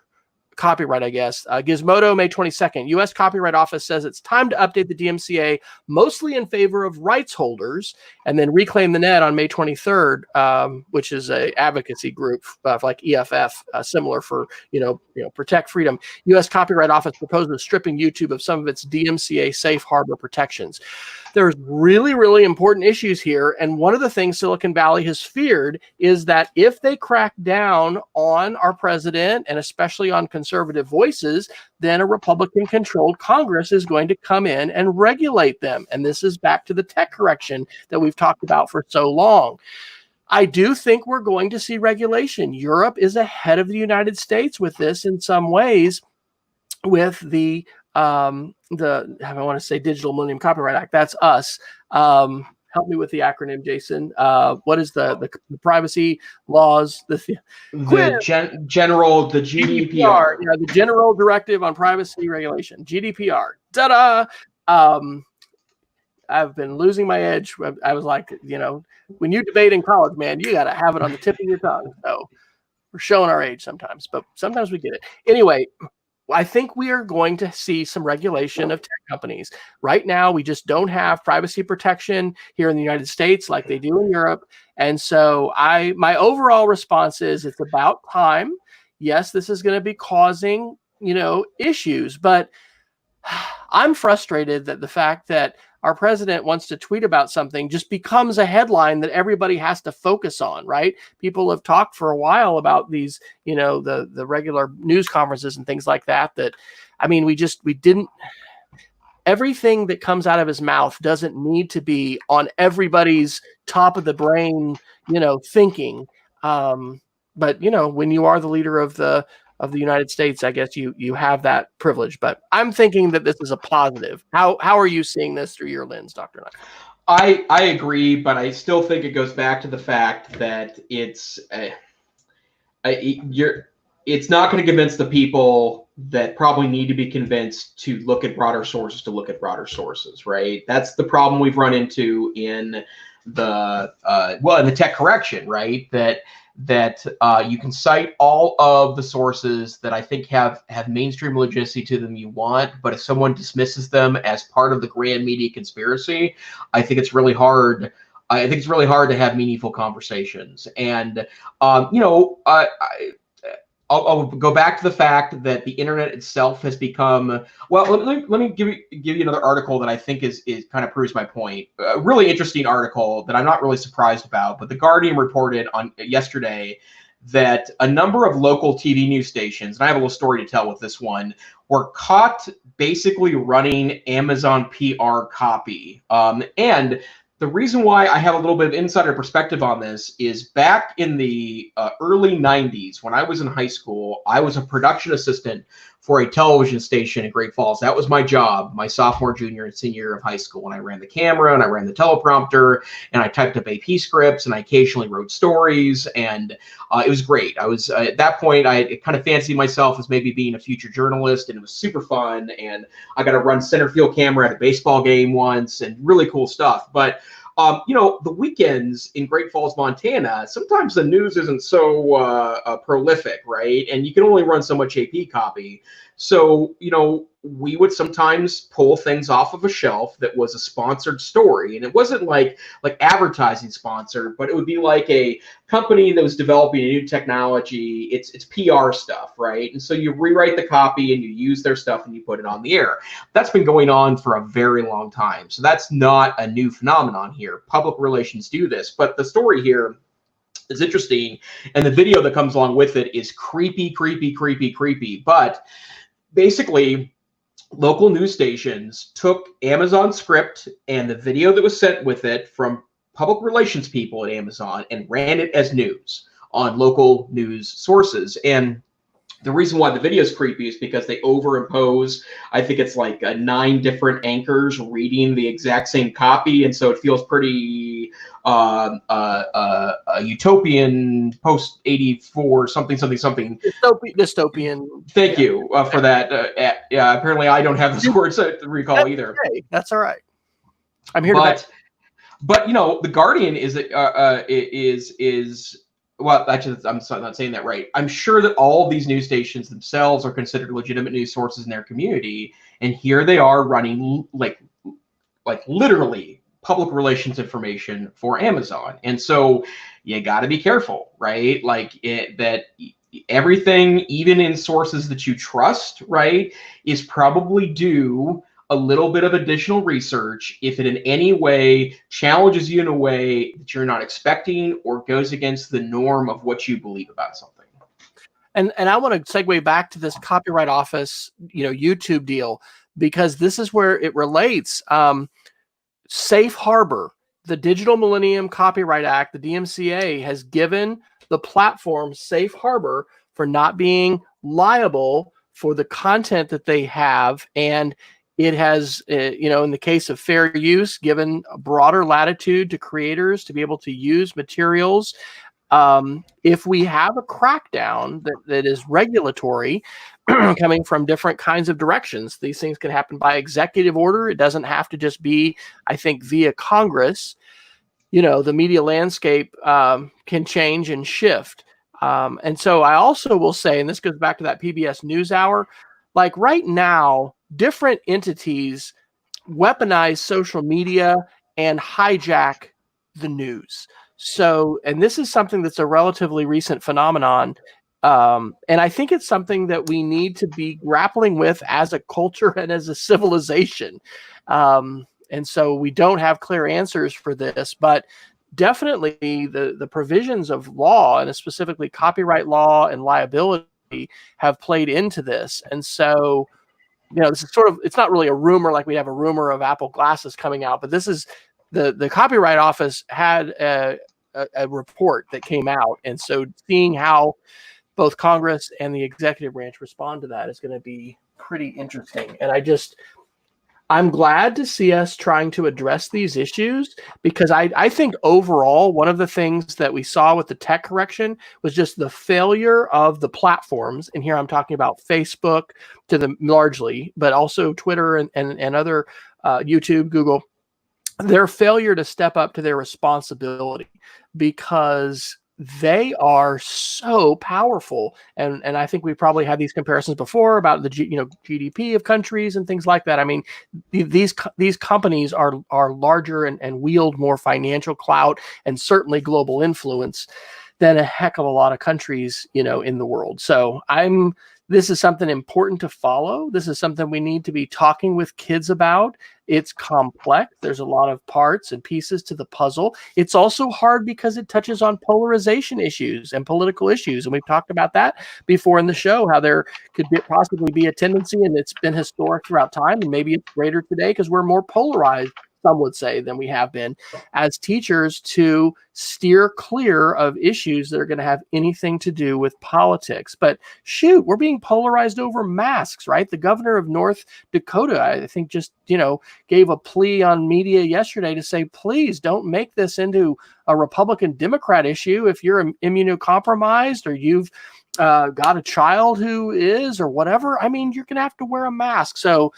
copyright, I guess. Gizmodo, May 22nd. U.S. Copyright Office says it's time to update the DMCA, mostly in favor of rights holders, and then Reclaim the Net on May 23rd, which is a advocacy group like EFF, similar for protect freedom. U.S. Copyright Office proposes stripping YouTube of some of its DMCA safe harbor protections. There's really, really important issues here. And one of the things Silicon Valley has feared is that if they crack down on our president and especially on conservative voices, then a Republican-controlled Congress is going to come in and regulate them. And this is back to the tech correction that we've talked about for so long. I do think we're going to see regulation. Europe is ahead of the United States with this in some ways, with the I want to say Digital Millennium Copyright Act. That's us. Help me with the acronym, Jason. What is the privacy laws? The GDPR. Yeah, the General Directive on Privacy Regulation, GDPR. Ta-da! I've been losing my edge. I was like, when you debate in college, man, you got to have it on the tip of your tongue. So we're showing our age sometimes, but sometimes we get it. Anyway, I think we are going to see some regulation of tech companies. Right now, we just don't have privacy protection here in the United States like they do in Europe. And so my overall response is it's about time. Yes, this is going to be causing, issues, but I'm frustrated that the fact that our president wants to tweet about something just becomes a headline that everybody has to focus on, right? People have talked for a while about these, the regular news conferences and things like that, everything that comes out of his mouth doesn't need to be on everybody's top of the brain, thinking. But when you are the leader of the United States, I guess you have that privilege. But I'm thinking that this is a positive. How are you seeing this through your lens, Dr. Neiffer? I agree, but I still think it goes back to the fact that it's not going to convince the people that probably need to be convinced to look at broader sources, right? That's the problem we've run into in the tech correction, right? That you can cite all of the sources that I think have mainstream legitimacy to them you want, but if someone dismisses them as part of the grand media conspiracy, I think it's really hard. I think it's really hard to have meaningful conversations. And I'll go back to the fact that the internet itself has become, well, let me give you another article that I think is kind of proves my point. A really interesting article that I'm not really surprised about, but The Guardian reported on yesterday that a number of local TV news stations, and I have a little story to tell with this one, were caught basically running Amazon PR copy. And the reason why I have a little bit of insider perspective on this is back in the early 90s, when I was in high school, I was a production assistant for a television station in Great Falls. That was my job, my sophomore, junior, and senior year of high school. And I ran the camera, and I ran the teleprompter, and I typed up AP scripts, and I occasionally wrote stories, and it was great. I was, at that point, I kind of fancied myself as maybe being a future journalist, and it was super fun, and I got to run center field camera at a baseball game once, and really cool stuff. But the weekends in Great Falls, Montana, sometimes the news isn't so prolific, right? And you can only run so much AP copy. So, we would sometimes pull things off of a shelf that was a sponsored story. And it wasn't like advertising sponsored, but it would be like a company that was developing a new technology. It's PR stuff, right? And so you rewrite the copy and you use their stuff and you put it on the air. That's been going on for a very long time. So that's not a new phenomenon here. Public relations do this. But the story here is interesting. And the video that comes along with it is creepy. But basically, local news stations took Amazon script and the video that was sent with it from public relations people at Amazon and ran it as news on local news sources. And the reason why the video is creepy is because they overimpose, I think it's like 9 different anchors reading the exact same copy. And so it feels pretty utopian, post 84, something. Dystopian. Thank you for that. Yeah, apparently I don't have those words to recall either. Okay. That's all right. I'm here to But the Guardian is well, actually, I'm not saying that right. I'm sure that all of these news stations themselves are considered legitimate news sources in their community, and here they are running like literally public relations information for Amazon. And so you got to be careful, right? That everything, even in sources that you trust, right, is probably due a little bit of additional research if it in any way challenges you in a way that you're not expecting or goes against the norm of what you believe about something. And I want to segue back to this Copyright Office, YouTube deal, because this is where it relates. Safe harbor, the Digital Millennium Copyright Act, the DMCA, has given the platform safe harbor for not being liable for the content that they have. And it has, in the case of fair use, given a broader latitude to creators to be able to use materials. If we have a crackdown that is regulatory, coming from different kinds of directions, these things can happen by executive order. It doesn't have to just be, I think, via Congress. The media landscape can change and shift. And so I also will say, and this goes back to that PBS NewsHour, like right now, different entities weaponize social media and hijack the news. So, and this is something that's a relatively recent phenomenon. And I think it's something that we need to be grappling with as a culture and as a civilization. And so we don't have clear answers for this, but definitely the provisions of law, and specifically copyright law and liability, have played into this. And so, this is it's not really a rumor like we have a rumor of Apple glasses coming out, but this is the Copyright Office had a report that came out. And so seeing how both Congress and the executive branch respond to that is going to be pretty interesting. And I'm glad to see us trying to address these issues, because I think overall, one of the things that we saw with the tech correction was just the failure of the platforms. And here I'm talking about Facebook to the largely, but also Twitter and other YouTube, Google, their failure to step up to their responsibility, because they are so powerful. And I think we probably had these comparisons before about the GDP of countries and things like that. I mean, these companies are larger and wield more financial clout and certainly global influence than a heck of a lot of countries, in the world. So this is something important to follow. This is something we need to be talking with kids about. It's complex. There's a lot of parts and pieces to the puzzle. It's also hard because it touches on polarization issues and political issues. And we've talked about that before in the show, how there could possibly be a tendency, and it's been historic throughout time, and maybe it's greater today because we're more polarized, some would say, than we have been as teachers, to steer clear of issues that are going to have anything to do with politics. But shoot, we're being polarized over masks, right? The governor of North Dakota, I think, just, gave a plea on media yesterday to say, please don't make this into a Republican Democrat issue. If you're immunocompromised or you've got a child who is, or whatever, I mean, you're going to have to wear a mask. So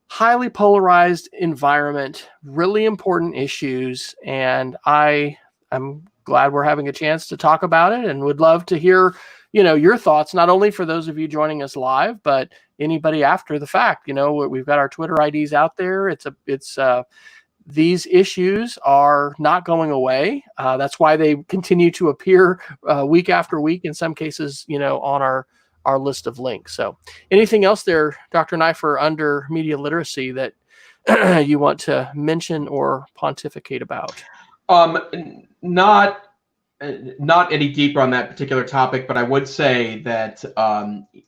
highly polarized environment, really important issues. And I'm glad we're having a chance to talk about it, and would love to hear, your thoughts, not only for those of you joining us live, but anybody after the fact. We've got our Twitter IDs out there. These issues are not going away. That's why they continue to appear week after week, in some cases, on our list of links. So anything else there, Dr. Neiffer, under media literacy that you want to mention or pontificate about? Not any deeper on that particular topic, but I would say that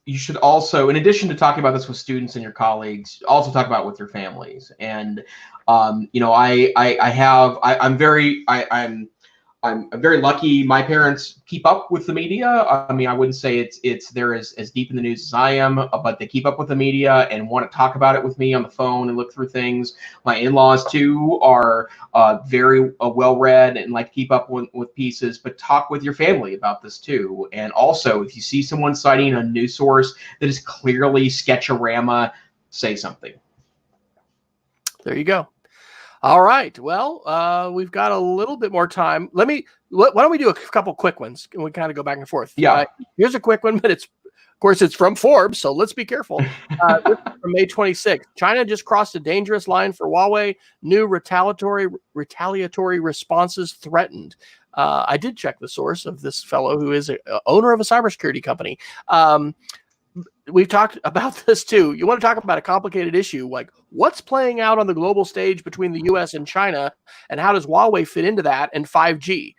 you should also, in addition to talking about this with students and your colleagues, also talk about it with your families. And I'm very lucky. My parents keep up with the media. I mean, I wouldn't say they're as deep in the news as I am, but they keep up with the media and want to talk about it with me on the phone and look through things. My in-laws too are very well-read and like to keep up with pieces, but talk with your family about this too. And also, if you see someone citing a news source that is clearly sketchorama, say something. There you go. All right. Well, we've got a little bit more time. Why don't we do a couple quick ones and we kind of go back and forth? Yeah. Here's a quick one, but of course, it's from Forbes, so let's be careful. This is from May 26th. China just crossed a dangerous line for Huawei. New retaliatory responses threatened. I did check the source of this fellow who is a owner of a cybersecurity company. We've talked about this too. You want to talk about a complicated issue, like what's playing out on the global stage between the US and China, and how does Huawei fit into that, and 5G?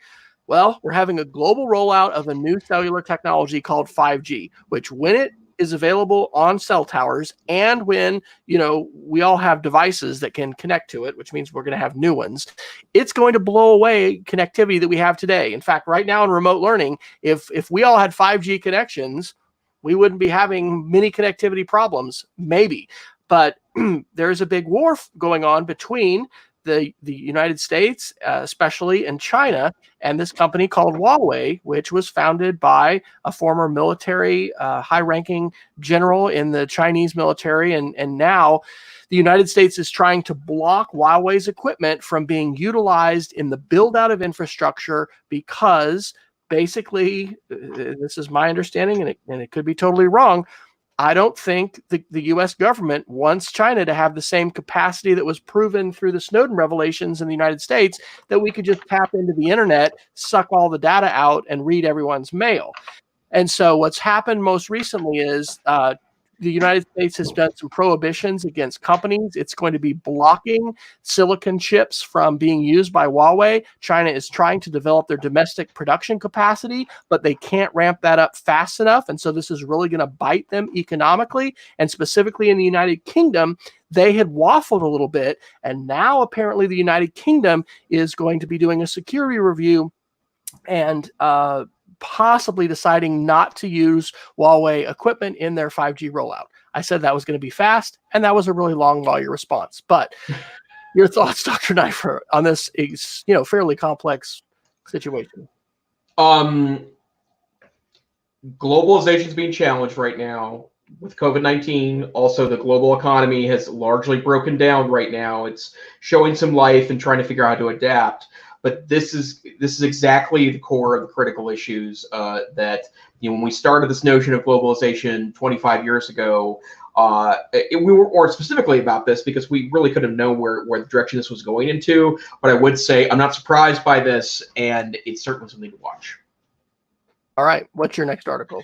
Well, we're having a global rollout of a new cellular technology called 5G, which when it is available on cell towers and when, we all have devices that can connect to it, which means we're going to have new ones, it's going to blow away connectivity that we have today. In fact, right now in remote learning, if we all had 5G connections, we wouldn't be having many connectivity problems, maybe. But there's a big war going on between the United States, especially, and China, and this company called Huawei, which was founded by a former military, high-ranking general in the Chinese military. And now the United States is trying to block Huawei's equipment from being utilized in the build-out of infrastructure because basically, this is my understanding, and it could be totally wrong, I don't think the U.S. government wants China to have the same capacity that was proven through the Snowden revelations in the United States, that we could just tap into the internet, suck all the data out, and read everyone's mail. And so what's happened most recently is the United States has done some prohibitions against companies. It's going to be blocking silicon chips from being used by Huawei. China is trying to develop their domestic production capacity, but they can't ramp that up fast enough. And so this is really going to bite them economically. And specifically in the United Kingdom, they had waffled a little bit. And now apparently the United Kingdom is going to be doing a security review and possibly deciding not to use Huawei equipment in their 5G rollout. I said that was going to be fast, and that was a really long lawyer response. But your thoughts, Dr. Neiffer, on this is, fairly complex situation? Globalization is being challenged right now with COVID-19. Also, the global economy has largely broken down right now. It's showing some life and trying to figure out how to adapt. But this is exactly the core of the critical issues that when we started this notion of globalization 25 years ago, we weren't specifically about this because we really couldn't know where the direction this was going into. But I would say I'm not surprised by this, and it's certainly something to watch. All right, what's your next article?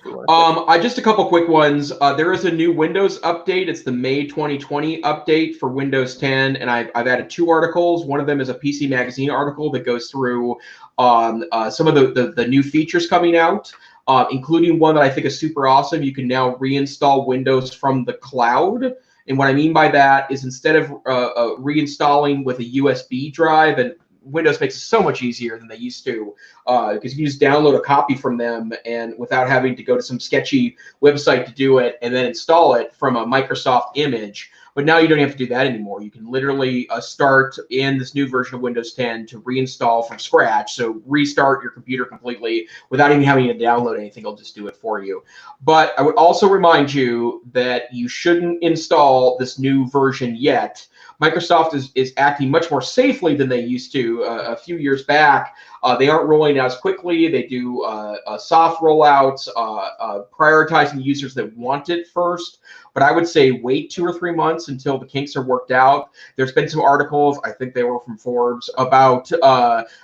Just a couple quick ones. There is a new Windows update. It's the May 2020 update for Windows 10, and I've added 2 articles. One of them is a PC Magazine article that goes through some of the new features coming out, including one that I think is super awesome. You can now reinstall Windows from the cloud. And what I mean by that is instead of reinstalling with a USB drive, and Windows makes it so much easier than they used to, because you can just download a copy from them and without having to go to some sketchy website to do it and then install it from a Microsoft image. But now you don't have to do that anymore. You can literally start in this new version of Windows 10 to reinstall from scratch. So restart your computer completely without even having to download anything. It'll just do it for you. But I would also remind you that you shouldn't install this new version yet. Microsoft is acting much more safely than they used to a few years back. They aren't rolling out as quickly. They do soft rollouts, prioritizing users that want it first. But I would say wait 2 or 3 months until the kinks are worked out. There's been some articles, I think they were from Forbes, about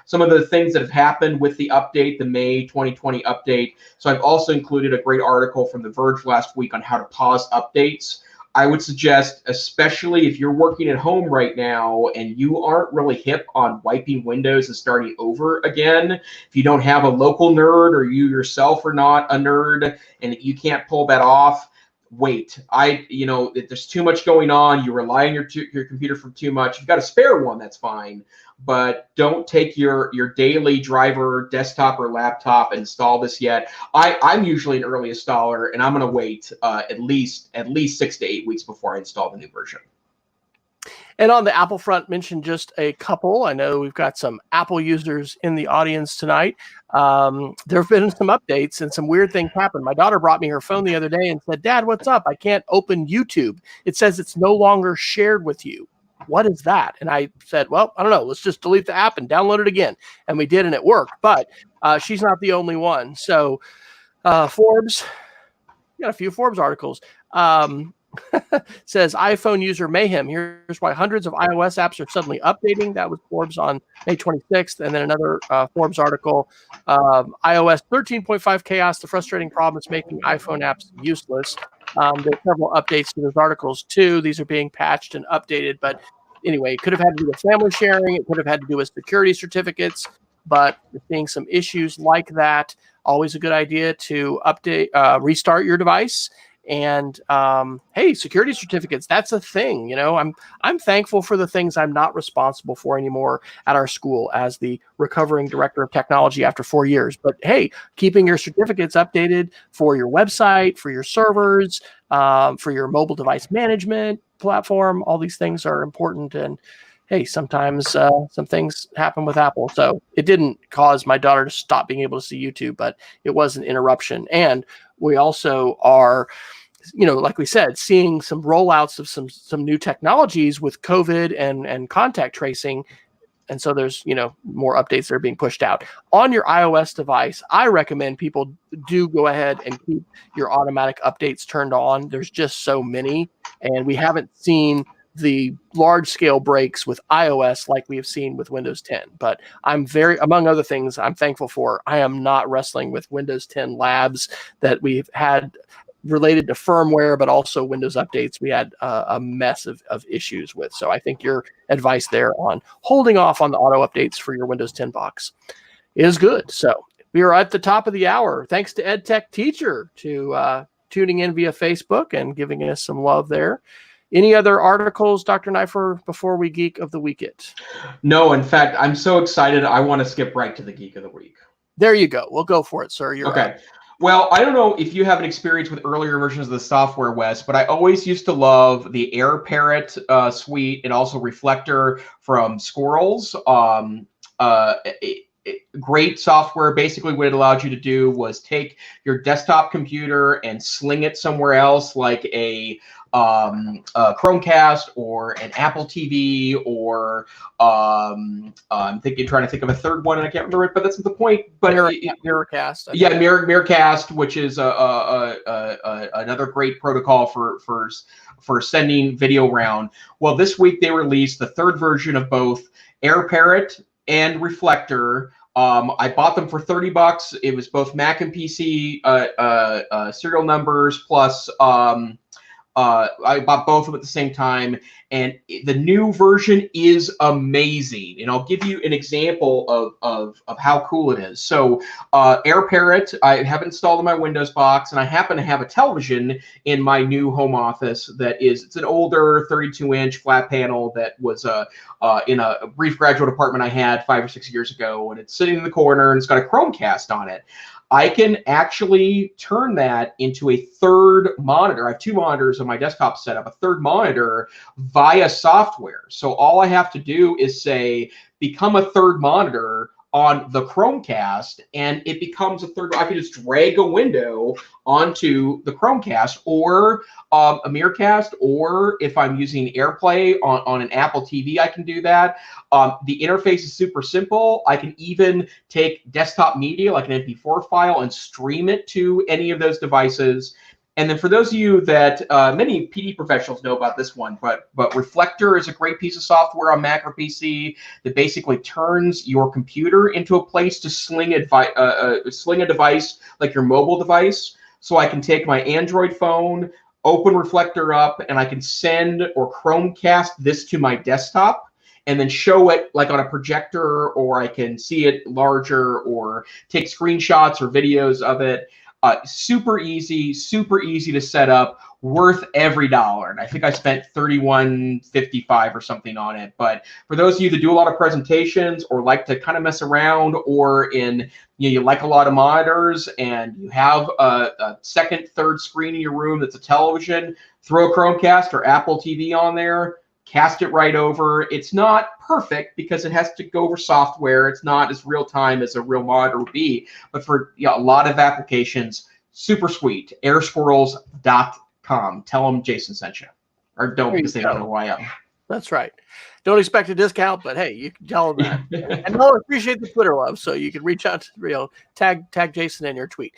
some of the things that have happened with the update, the May 2020 update. So I've also included a great article from The Verge last week on how to pause updates. I would suggest, especially if you're working at home right now and you aren't really hip on wiping Windows and starting over again, if you don't have a local nerd or you yourself are not a nerd and you can't pull that off, wait. If there's too much going on, you rely on your computer for too much. If you've got a spare one, that's fine. But don't take your daily driver, desktop or laptop and install this yet. I'm usually an early installer, and I'm going to wait at least 6 to 8 weeks before I install the new version. And on the Apple front, mention just a couple. I know we've got some Apple users in the audience tonight. There have been some updates and some weird things happened. My daughter brought me her phone the other day and said, "Dad, what's up? I can't open YouTube. It says it's no longer shared with you." what is that? And I said, well, I don't know. Let's just delete the app and download it again. And we did, and it worked. But she's not the only one. So Forbes, got a few Forbes articles. Says iPhone user mayhem. Here's why hundreds of iOS apps are suddenly updating. That was Forbes on May 26th. And then another Forbes article, iOS 13.5 chaos, the frustrating problems making iPhone apps useless. There's several updates to those articles too. These are being patched and updated. But anyway, it could have had to do with family sharing. It could have had to do with security certificates. But we're seeing some issues like that. Always a good idea to update, restart your device. And hey, security certificates, that's a thing. You know, I'm thankful for the things I'm not responsible for anymore at our school as the recovering director of technology after 4 years. But hey, keeping your certificates updated for your website, for your servers, for your mobile device management platform, all these things are important. And hey, sometimes some things happen with Apple. So it didn't cause my daughter to stop being able to see YouTube, but it was an interruption. And we also are, you know, like we said, seeing some rollouts of some new technologies with COVID and contact tracing. And so there's, you know, more updates that are being pushed out. On your iOS device, I recommend people do go ahead and keep your automatic updates turned on. There's just so many. And we haven't seen the large scale breaks with iOS like we have seen with Windows 10. But I'm among other things, I'm thankful for, I am not wrestling with Windows 10 labs that we've had related to firmware, but also Windows updates. We had a mess of issues with. So I think your advice there on holding off on the auto updates for your Windows 10 box is good. So we are at the top of the hour. Thanks to EdTech Teacher to tuning in via Facebook and giving us some love there. Any other articles, Dr. Neiffer, before we Geek of the Week it? No, in fact, I'm so excited. I want to skip right to the Geek of the Week. There you go. We'll go for it, sir. You're okay. Up. Well, I don't know if you have an experience with earlier versions of the software, Wes, but I always used to love the AirParrot suite and also Reflector from Squirrels. Great software. Basically, what it allowed you to do was take your desktop computer and sling it somewhere else, like a Chromecast or an Apple TV, or I'm trying to think of a third one, and I can't remember it, but that's not the point. But Miracast. Yeah, Miracast, which is another great protocol for sending video around. Well, this week they released the third version of both AirParrot and Reflector. I bought them for $30. It was both Mac and PC serial numbers, plus I bought both of them at the same time, and the new version is amazing. And I'll give you an example of how cool it is. So AirParrot, I have installed in my Windows box, and I happen to have a television in my new home office it's an older 32-inch flat panel that was in a brief graduate apartment I had 5 or 6 years ago, and it's sitting in the corner, and it's got a Chromecast on it. I can actually turn that into a third monitor. I have 2 monitors on my desktop setup, a third monitor via software. So all I have to do is say, become a third monitor on the Chromecast, and it becomes a third. I can just drag a window onto the Chromecast or a Miracast, or if I'm using AirPlay on an Apple TV, I can do that. The interface is super simple. I can even take desktop media like an MP4 file and stream it to any of those devices. And then for those of you that many PD professionals know about this one, but Reflector is a great piece of software on Mac or PC that basically turns your computer into a place to sling a device like your mobile device. So I can take my Android phone, open Reflector up, and I can send or Chromecast this to my desktop and then show it like on a projector, or I can see it larger or take screenshots or videos of it. Super easy to set up, worth every dollar. And I think I spent $31.55 or something on it. But for those of you that do a lot of presentations or like to kind of mess around, or you like a lot of monitors and you have a second, third screen in your room that's a television, throw a Chromecast or Apple TV on there, cast it right over. It's not perfect because it has to go over software. It's not as real time as a real monitor would be, but for a lot of applications, super sweet. Airsquirrels.com. Tell them Jason sent you, or don't, because they don't know who I am. That's right. Don't expect a discount, but hey, you can tell them that. And they'll appreciate the Twitter love, so you can reach out to tag Jason in your tweet.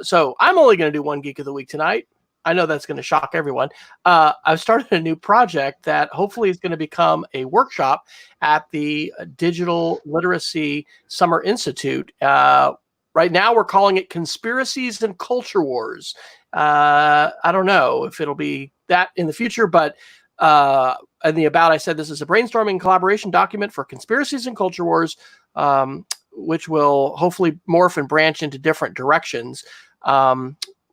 So I'm only going to do one Geek of the Week tonight. I know that's going to shock everyone. I've started a new project that hopefully is going to become a workshop at the Digital Literacy Summer Institute. Right now, we're calling it Conspiracies and Culture Wars. I don't know if it'll be that in the future, but in the about, I said this is a brainstorming collaboration document for conspiracies and culture wars, which will hopefully morph and branch into different directions.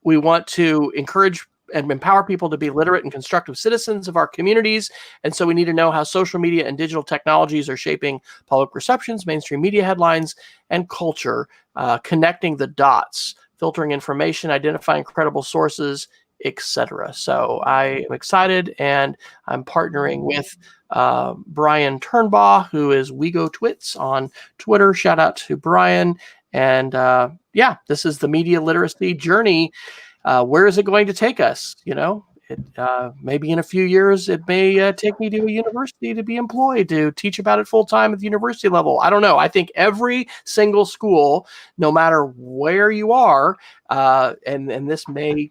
We want to encourage and empower people to be literate and constructive citizens of our communities. And so we need to know how social media and digital technologies are shaping public perceptions, mainstream media headlines, and culture, connecting the dots, filtering information, identifying credible sources, etc. So I am excited, and I'm partnering with Brian Turnbaugh, who is We Go Twits on Twitter. Shout out to Brian. And this is the media literacy journey. Where is it going to take us? Maybe in a few years, it may take me to a university to be employed to teach about it full time at the university level. I don't know. I think every single school, no matter where you are, and this may,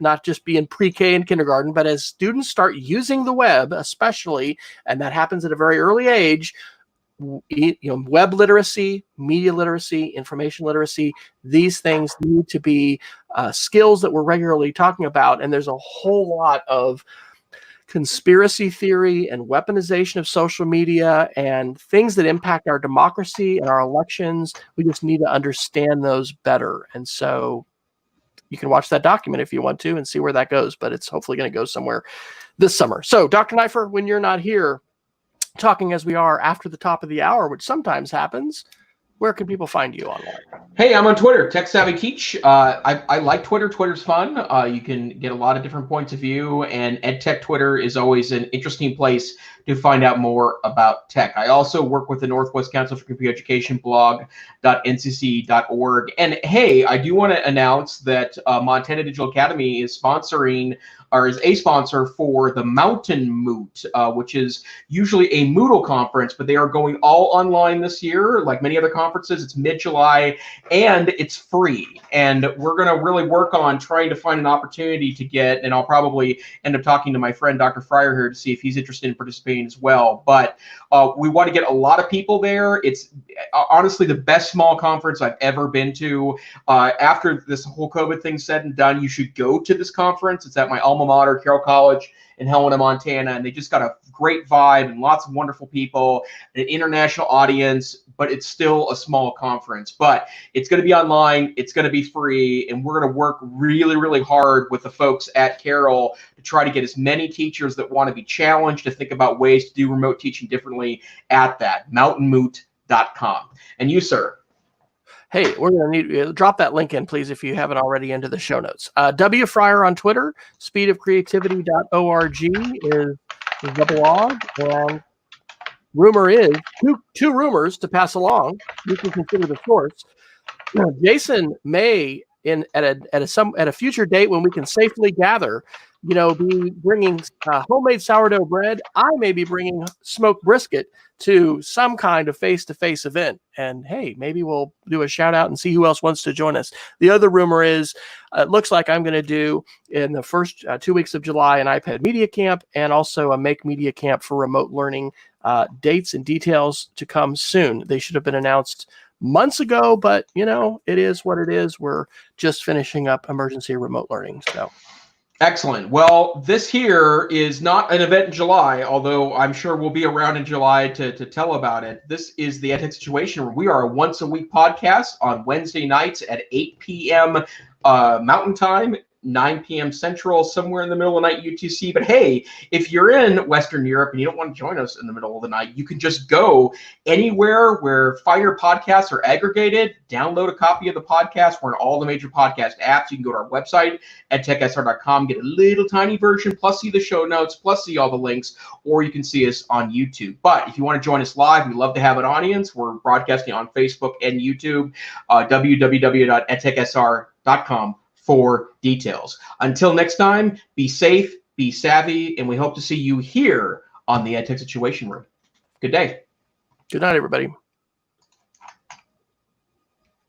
not just be in pre-K and kindergarten, but as students start using the web, especially, and that happens at a very early age, web literacy, media literacy, information literacy, these things need to be skills that we're regularly talking about. And there's a whole lot of conspiracy theory and weaponization of social media and things that impact our democracy and our elections. We just need to understand those better. And so you can watch that document if you want to and see where that goes, but it's hopefully going to go somewhere this summer. So Dr. Neiffer, when you're not here, talking as we are after the top of the hour, which sometimes happens, where can people find you online? Hey, I'm on Twitter, Tech Savvy Teach. I like Twitter. Twitter's fun. You can get a lot of different points of view, and EdTech Twitter is always an interesting place to find out more about tech. I also work with the Northwest Council for Computer Education blog.ncc.org. And hey, I do want to announce that Montana Digital Academy is sponsoring, or is a sponsor for the Mountain Moot, which is usually a Moodle conference, but they are going all online this year. Like many other conferences, it's mid-July and it's free. And we're going to really work on trying to find an opportunity to get, and I'll probably end up talking to my friend Dr. Fryer here to see if he's interested in participating as well. But we want to get a lot of people there. It's honestly the best small conference I've ever been to. After this whole COVID thing said and done, you should go to this conference. It's at my alma mater, Carroll College in Helena, Montana, and they just got a great vibe and lots of wonderful people, an international audience, but it's still a small conference. But it's going to be online, it's going to be free, and we're going to work really, really hard with the folks at Carroll to try to get as many teachers that want to be challenged to think about ways to do remote teaching differently at that, mountainmoot.com. And you, sir? Hey, we're going to need to drop that link in, please, if you haven't already, into the show notes. W. Fryer on Twitter, speedofcreativity.org is the blog. And rumor is, two rumors to pass along. You can consider the source. Jason may, at a future date when we can safely gather, be bringing homemade sourdough bread. I may be bringing smoked brisket to some kind of face-to-face event. And hey, maybe we'll do a shout out and see who else wants to join us. The other rumor is, it looks like I'm going to do in the first 2 weeks of July an iPad Media Camp and also a Make Media Camp for remote learning. Dates and details to come soon. They should have been announced months ago, but it is what it is. We're just finishing up emergency remote learning. So. Excellent. Well, this here is not an event in July, although I'm sure we'll be around in July to tell about it. This is the EdTech Situation, where we are a once-a-week podcast on Wednesday nights at 8 p.m. Mountain Time, 9 p.m. Central, somewhere in the middle of the night UTC. But hey, if you're in Western Europe and you don't want to join us in the middle of the night, you can just go anywhere where Fire podcasts are aggregated, download a copy of the podcast. We're in all the major podcast apps. You can go to our website, edtechsr.com, get a little tiny version, plus see the show notes, plus see all the links, or you can see us on YouTube. But if you want to join us live, we love to have an audience. We're broadcasting on Facebook and YouTube, www.edtechsr.com. for details. Until next time, be safe, be savvy, and we hope to see you here on the EdTech Situation Room. Good day. Good night, everybody.